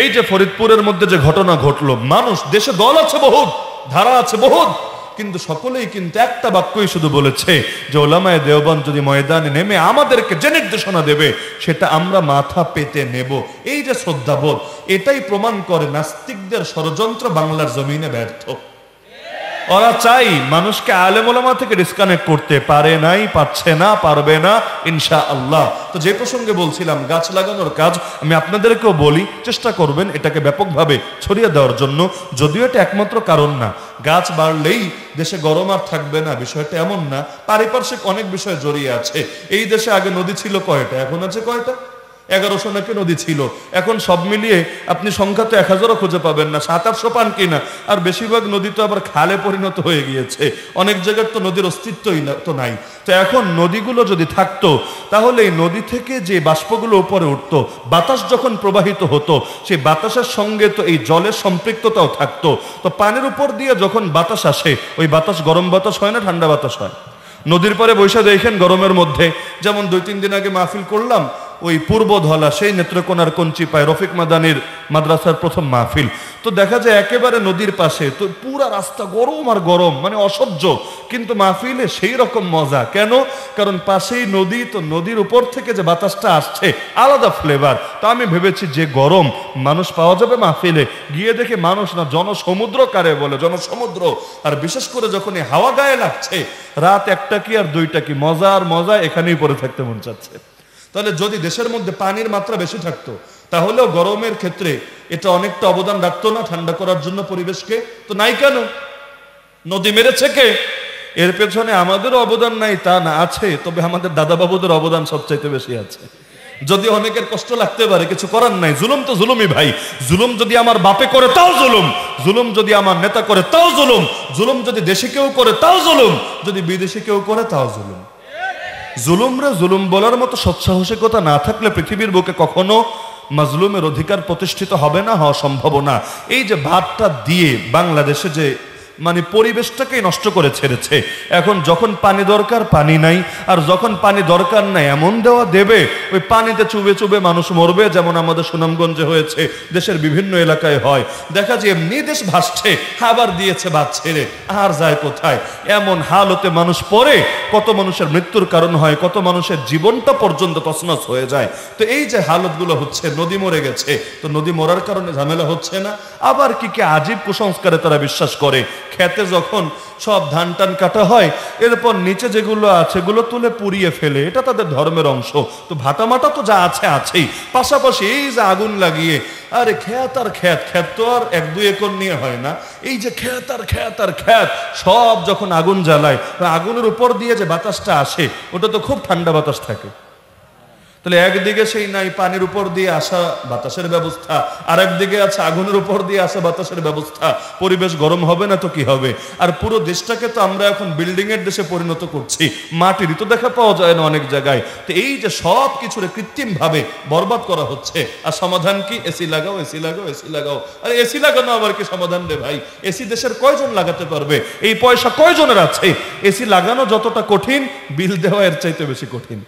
[SPEAKER 1] এই যে ফরিদপুরের মধ্যে যে ঘটনা ঘটলো, মানুষ, দেশে দল আছে বহুত, ধারা আছে বহুত, কিন্তু সকলেই কিন্তু একটা বাক্যই শুধু বলেছে যে ওলামায়ে দেওবন্দ যদি ময়দানে নেমে আমাদেরকে যে নির্দেশনা দেবে সেটা আমরা মাথা পেতে নেব। এই যে শ্রদ্ধাবোধ, এটাই প্রমাণ করে নাস্তিকদের ষড়যন্ত্র বাংলার জমিনে ব্যর্থ। ওরা চাই মানুষকে আলেম ওলামা থেকে ডিসকানেক্ট করতে, পারে নাই, পারছে না, পারবে না ইনশাআল্লাহ। তো যে প্রসঙ্গে বলছিলাম গাছ লাগানোর কাজ, আমি আপনাদেরকেও বলি চেষ্টা করবেন এটাকে ব্যাপকভাবে ছড়িয়ে দেওয়ার জন্য। যদিও এটা একমাত্র কারণ না, গাছ বাড়লেই দেশে গরম আর থাকবে না, বিষয়টা এমন না। পারিপার্শ্বিক অনেক বিষয় জড়িয়ে আছে। এই দেশে আগে নদী ছিল কয়টা, এখন আছে কয়টা? 1100 নাকি নদী ছিল, এখন সব মিলিয়ে আপনি সংখ্যা তো 1000ও খুঁজে পাবেন না, 700-800 পান কিনা। আর বেশিরভাগ নদী তো আবার খালে পরিণত হয়ে গিয়েছে, অনেক জায়গার তো নদীর অস্তিত্বই তো নাই। তো এখন নদীগুলো যদি থাকতো তাহলে এই নদী থেকে যে বাষ্পগুলো উপরে উঠতো, বাতাস যখন প্রবাহিত হতো, সেই বাতাসের সঙ্গে তো এই জলের সম্পৃক্ততাও থাকতো। তো পানির উপর দিয়ে যখন বাতাস আসে, ওই বাতাস গরম বাতাস হয় না ঠান্ডা বাতাস হয়? নদীর পরে বৈশা দেখেন গরমের মধ্যে, যেমন 2-3 দিন আগে মাহফিল করলাম ওই পূর্ব ধলা সেই নেত্রকোনার কঞ্চিপায় রফিক মাদানির মাদ্রাসার প্রথম মাহফিল। তো দেখা যায় একেবারে নদীর পাশে, তো পুরা রাস্তা গরম আর গরম, মানে অসহ্য, কিন্তু মাহফিলে সেই রকম মজা। কেন? কারণ পাশেই নদী, তো নদীর উপর থেকে যে বাতাসটা আসছে আলাদা ফ্লেভার। তো আমি ভেবেছি যে গরম মানুষ পাওয়া যাবে মাহফিলে, গিয়ে দেখে মানুষ না, জনসমুদ্র কারে বলে, জনসমুদ্র। আর বিশেষ করে যখন এই হাওয়া গায়ে লাগছে, রাত 1টা কি আর 2টা কি, মজা আর মজা, এখানেই পড়ে থাকতে মন চাচ্ছে। তাহলে যদি দেশের মধ্যে পানির মাত্রা বেশি থাকতো তাহলেও গরমের ক্ষেত্রে এটা অনেকটা অবদান রাখতো না ঠান্ডা করার জন্য পরিবেশকে? তো নাই কেন? নদী মেরেছে কে? এর পেছনে আমাদেরও অবদান নাই তা না, আছে, তবে আমাদের দাদা বাবুদের অবদান সবচাইতে বেশি আছে। যদি অনেকের কষ্ট লাগতে পারে, কিছু করার নাই, জুলুম তো জুলুমই ভাই। জুলুম যদি আমার বাপে করে তাও জুলুম, জুলুম যদি আমার নেতা করে তাও জুলুম, জুলুম যদি দেশে কেউ করে তাও জুলুম, যদি বিদেশে কেউ করে তাও জুলুম। জুলুমরা জুলুম বলার মতো সৎসাহসিকতা না থাকলে পৃথিবীর বুকে কখনো মাজলুমের অধিকার প্রতিষ্ঠিত হবে না, হওয়া সম্ভব না। এই যে ভাতটা দিয়ে বাংলাদেশে যে মানে পরিবেশটাকেই নষ্ট করে ছেড়েছে। এখন যখন পানি দরকার পানি নাই, আর যখন পানি দরকার নাই এমন দেওয়া দেবে, ওই পানিতে চুবে চুবে মানুষ মরবে, যেমন আমাদের সুনামগঞ্জে হয়েছে, দেশের বিভিন্ন এলাকায় হয়। দেখা যায় এমনি দেশ ভাসছে, আবার দিয়েছে বাদ ছেড়ে, আর যায় কোথায়? এমন হালতে মানুষ পড়ে, কত মানুষের মৃত্যুর কারণ হয়, কত মানুষের জীবনটা পর্যন্ত তছনছ হয়ে যায়। তো এই যে হালতগুলো হচ্ছে, নদী মরে গেছে, তো নদী মরার কারণে ঝামেলা হচ্ছে না। আবার কি কি আজীব কুসংস্কারে তারা বিশ্বাস করে, খেতে যখন সব ধান টান কাটা হয়, এরপর নিচে যেগুলো আছে এগুলো তুলে পুড়িয়ে ফেলে, এটা তাদের ধর্মের অংশ। তো ভাটামাটা তো যা আছে আছেই, পাশাপাশি এই যে আগুন লাগিয়ে, আরে খ্যাত আর খ্যাত, খ্যাত তো আর 1-2 একর নিয়ে হয় না, এই যে খ্যাত আর খ্যাত আর খ্যাত সব যখন আগুন জ্বালায়, আগুনের উপর দিয়ে যে বাতাসটা আসে ওটা তো খুব ঠান্ডা বাতাস থাকে। তাহলে একদিকে সেই নাই পানির উপর দিয়ে আসা বাতাসের ব্যবস্থা, আর একদিকে আছে আগুনের উপর দিয়ে আসা বাতাসের ব্যবস্থা, পরিবেশ গরম হবে না তো কি হবে? আর পুরো দেশটাকে তো আমরা এখন বিল্ডিং এর দেশে পরিণত করছি, মাটিরই তো দেখা পাওয়া যায় না অনেক জায়গায়। তো এই যে সব কিছুরে কৃত্রিম ভাবে বরবাদ করা হচ্ছে, আর সমাধান কি? এসি লাগাও, এসি লাগাও, এসি লাগাও। আরে এসি লাগানো আবার কি সমাধান রে ভাই? এসি দেশের কয়জন লাগাতে পারবে? এই পয়সা কয়জনের আছে? এসি লাগানো যতটা কঠিন, বিল দেওয়া এর চাইতে বেশি কঠিন।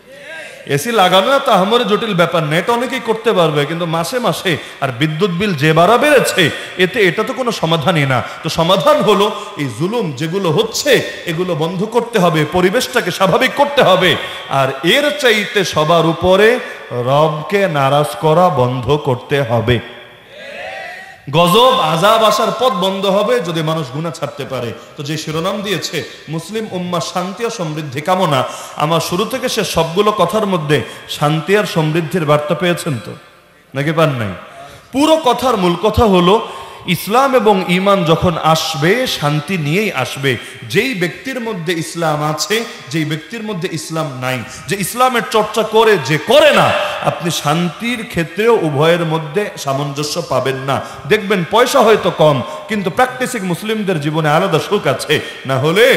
[SPEAKER 1] এসি লাগানো তো আমার জটিল ব্যাপার না, এটা অনেকেই করতে পারবে, কিন্তু মাসে মাসে আর বিদ্যুৎ বিল যে বাড়া বেড়েছে, এটা তো কোনো সমাধানই না। তো সমাধান হলো এই জুলুম যেগুলো হচ্ছে এগুলো বন্ধ করতে হবে, পরিবেশটাকে স্বাভাবিক করতে হবে, আর এর চাইতে সবার উপরে রবকে নারাজ করা বন্ধ করতে হবে। গজব আযাব আসার পথ বন্ধ হবে যদি মানুষ গুনাহ ছাড়তে পারে। তো যে শিরোনাম দিয়েছে মুসলিম উম্মাহ শান্তি ও সমৃদ্ধি কামনা, আমার শুরু থেকে সে সবগুলো কথার মধ্যে শান্তি আর সমৃদ্ধির বার্তা পেয়েছেন তো নাকি পান নাই? পুরো কথার মূল কথা হলো ইসলাম এবং ঈমান যখন আসবে শান্তি নিয়েই আসবে। যেই ব্যক্তির মধ্যে ইসলাম আছে, যেই ব্যক্তির মধ্যে ইসলাম নাই, যে ইসলামের চর্চা করে যে করে না, আপনি শান্তির ক্ষেত্রেও উভয়ের মধ্যে সামঞ্জস্য পাবেন না। দেখবেন পয়সা হয়তো কম, কিন্তু প্র্যাকটিসিং মুসলিমদের জীবনে আলাদা সুখ আছে। না হলে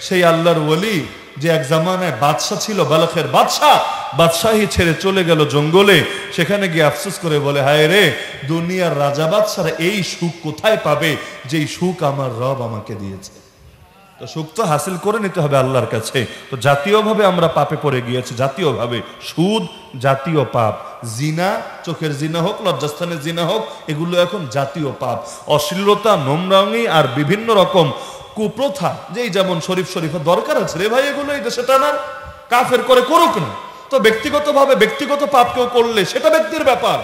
[SPEAKER 1] সেই আল্লাহর ওলি যে এক জামানায় বাদশা ছিল, বালখের বাদশাহ, বাদশাহী ছেড়ে চলে গেল জঙ্গলে, সেখানে গিয়ে আফসোস করে বলে, হায় রে, দুনিয়ার রাজা বাদশারা এই সুখ কোথায় পাবে যেই সুখ আমার রব আমাকে দিয়েছে। তো সুখ তো হাসিল করে নিতে হবে আল্লাহর কাছে। তো জাতীয়ভাবে আমরা পাপে পড়ে গিয়েছি, জাতীয়ভাবে সুদ জাতীয় পাপ, জিনা, চোখের জিনা হোক, লজ্জাস্থানের জিনা হোক, এগুলো এখন জাতীয় পাপ। অশ্লীলতা, নোংরামি আর বিভিন্ন রকম কুপ্রথা, যেই যেমন শরীফ শরীফের দরকার আছে রে ভাই, এগুলো এই দেশে টানার, কাফের করে করুক না। তো ব্যক্তিগতভাবে ব্যক্তিগত পাপ কেউ করলে সেটা ব্যক্তির ব্যাপার,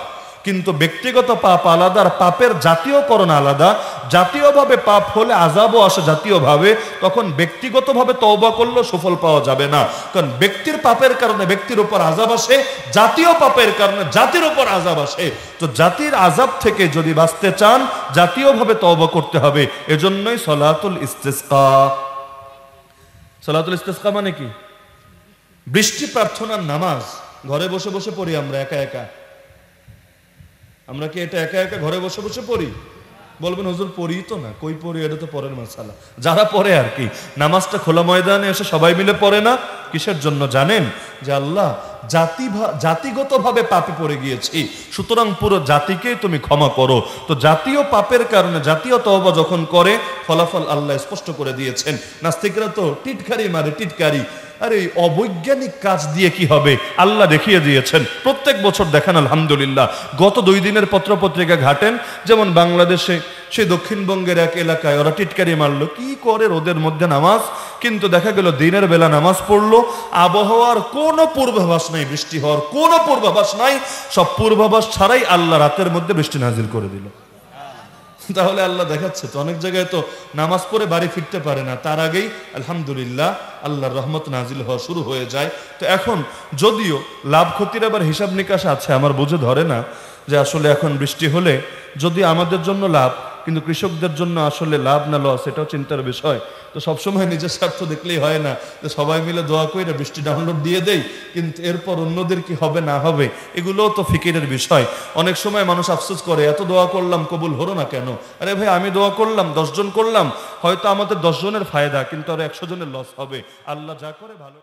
[SPEAKER 1] কিন্তু ব্যক্তিগত পাপ আলাদা আর পাপের জাতীয়করণ আলাদা। জাতীয়ভাবে পাপ হলে আযাবও আসে জাতীয়ভাবে, তখন ব্যক্তিগতভাবে তওবা করলেও সুফল পাওয়া যাবে না, কারণ ব্যক্তির পাপের কারণে ব্যক্তির উপর আযাব আসে, জাতীয় পাপের কারণে জাতির উপর আযাব আসে। তো জাতির আযাব থেকে যদি বাঁচতে চান জাতীয়ভাবে তওবা করতে হবে। এজন্যই সলাতুল ইস্তিসকা। সলাতুল ইস্তিসকা মানে কি? বৃষ্টি প্রার্থনার নামাজ। ঘরে বসে বসে পড়ি আমরা একা একা। আমরা কি এটা একা একা ঘরে বসে বসে পড়ি? বলবেন হুজুর পড়ি তো না, কই পড়ি, এটা তো পরের মাসালা। যারা পড়ে আর কি, নামাজটা খোলা ময়দানে এসে সবাই মিলে পড়ে না। কিসের জন্য জানেন? যে আল্লাহ জাতিগতভাবে পাপে পড়ে গিয়েছি, সুতরাং পুরো জাতিকেই তুমি ক্ষমা করো। তো জাতীয় পাপের কারণে জাতীয় তওবা যখন করে, ফলাফল আল্লাহ স্পষ্ট করে দিয়েছেন। নাস্তিকরা তো টিটকারি মারে, টিটকারি। আরে অবৈজ্ঞানিক কাজ দিয়ে কি হবে? আল্লাহ দেখিয়ে দিয়েছেন, প্রত্যেক বছর দেখেন আলহামদুলিল্লাহ। গত 2 দিনের পত্রপত্রিকা ঘাটেন, যেমন বাংলাদেশে সেই দক্ষিণবঙ্গের এক এলাকায় ওরা টিটকারি মারলো, কি করে রোদের মধ্যে নামাজ, কিন্তু দেখা গেল দিনের বেলা নামাজ পড়লো, আবহাওয়ার কোনো পূর্বাভাস নাই, বৃষ্টি হওয়ার কোনো পূর্বাভাস নাই, সব পূর্বাভাস ছাড়াই আল্লাহ রাতের মধ্যে বৃষ্টি নাজিল করে দিল। তাহলে আল্লাহ দেখাচ্ছে তো, অনেক জায়গায় তো নামাজ পড়ে বাড়ি ফিরতে পারে না, তার আগেই আলহামদুলিল্লাহ আল্লাহর রহমত নাজিল হওয়া শুরু হয়ে যায়। তো এখন যদিও লাভ ক্ষতির আবার হিসাব নিকাশ আছে, আমার বুঝে ধরে না যে আসলে এখন বৃষ্টি হলে যদি আমাদের জন্য লাভ, কিন্তু কৃষকদের জন্য আসলে লাভ না লস, এটাও চিন্তার বিষয়। তো সবসময় নিজের স্বার্থ দেখলেই হয় না, যে সবাই মিলে দোয়া করে বৃষ্টি ডাউনলোড দিয়ে দেই, কিন্তু এরপর অন্যদের কি হবে না হবে এগুলোও তো ফিকিরের বিষয়। অনেক সময় মানুষ আফসোস করে, এত দোয়া করলাম কবুল হলো না কেন? আরে ভাই, আমি দোয়া করলাম, 10 জন করলাম, হয়তো আমাদের 10 জনের ফায়দা, কিন্তু আর 100 জনের লস হবে। আল্লাহ যা করে ভালো।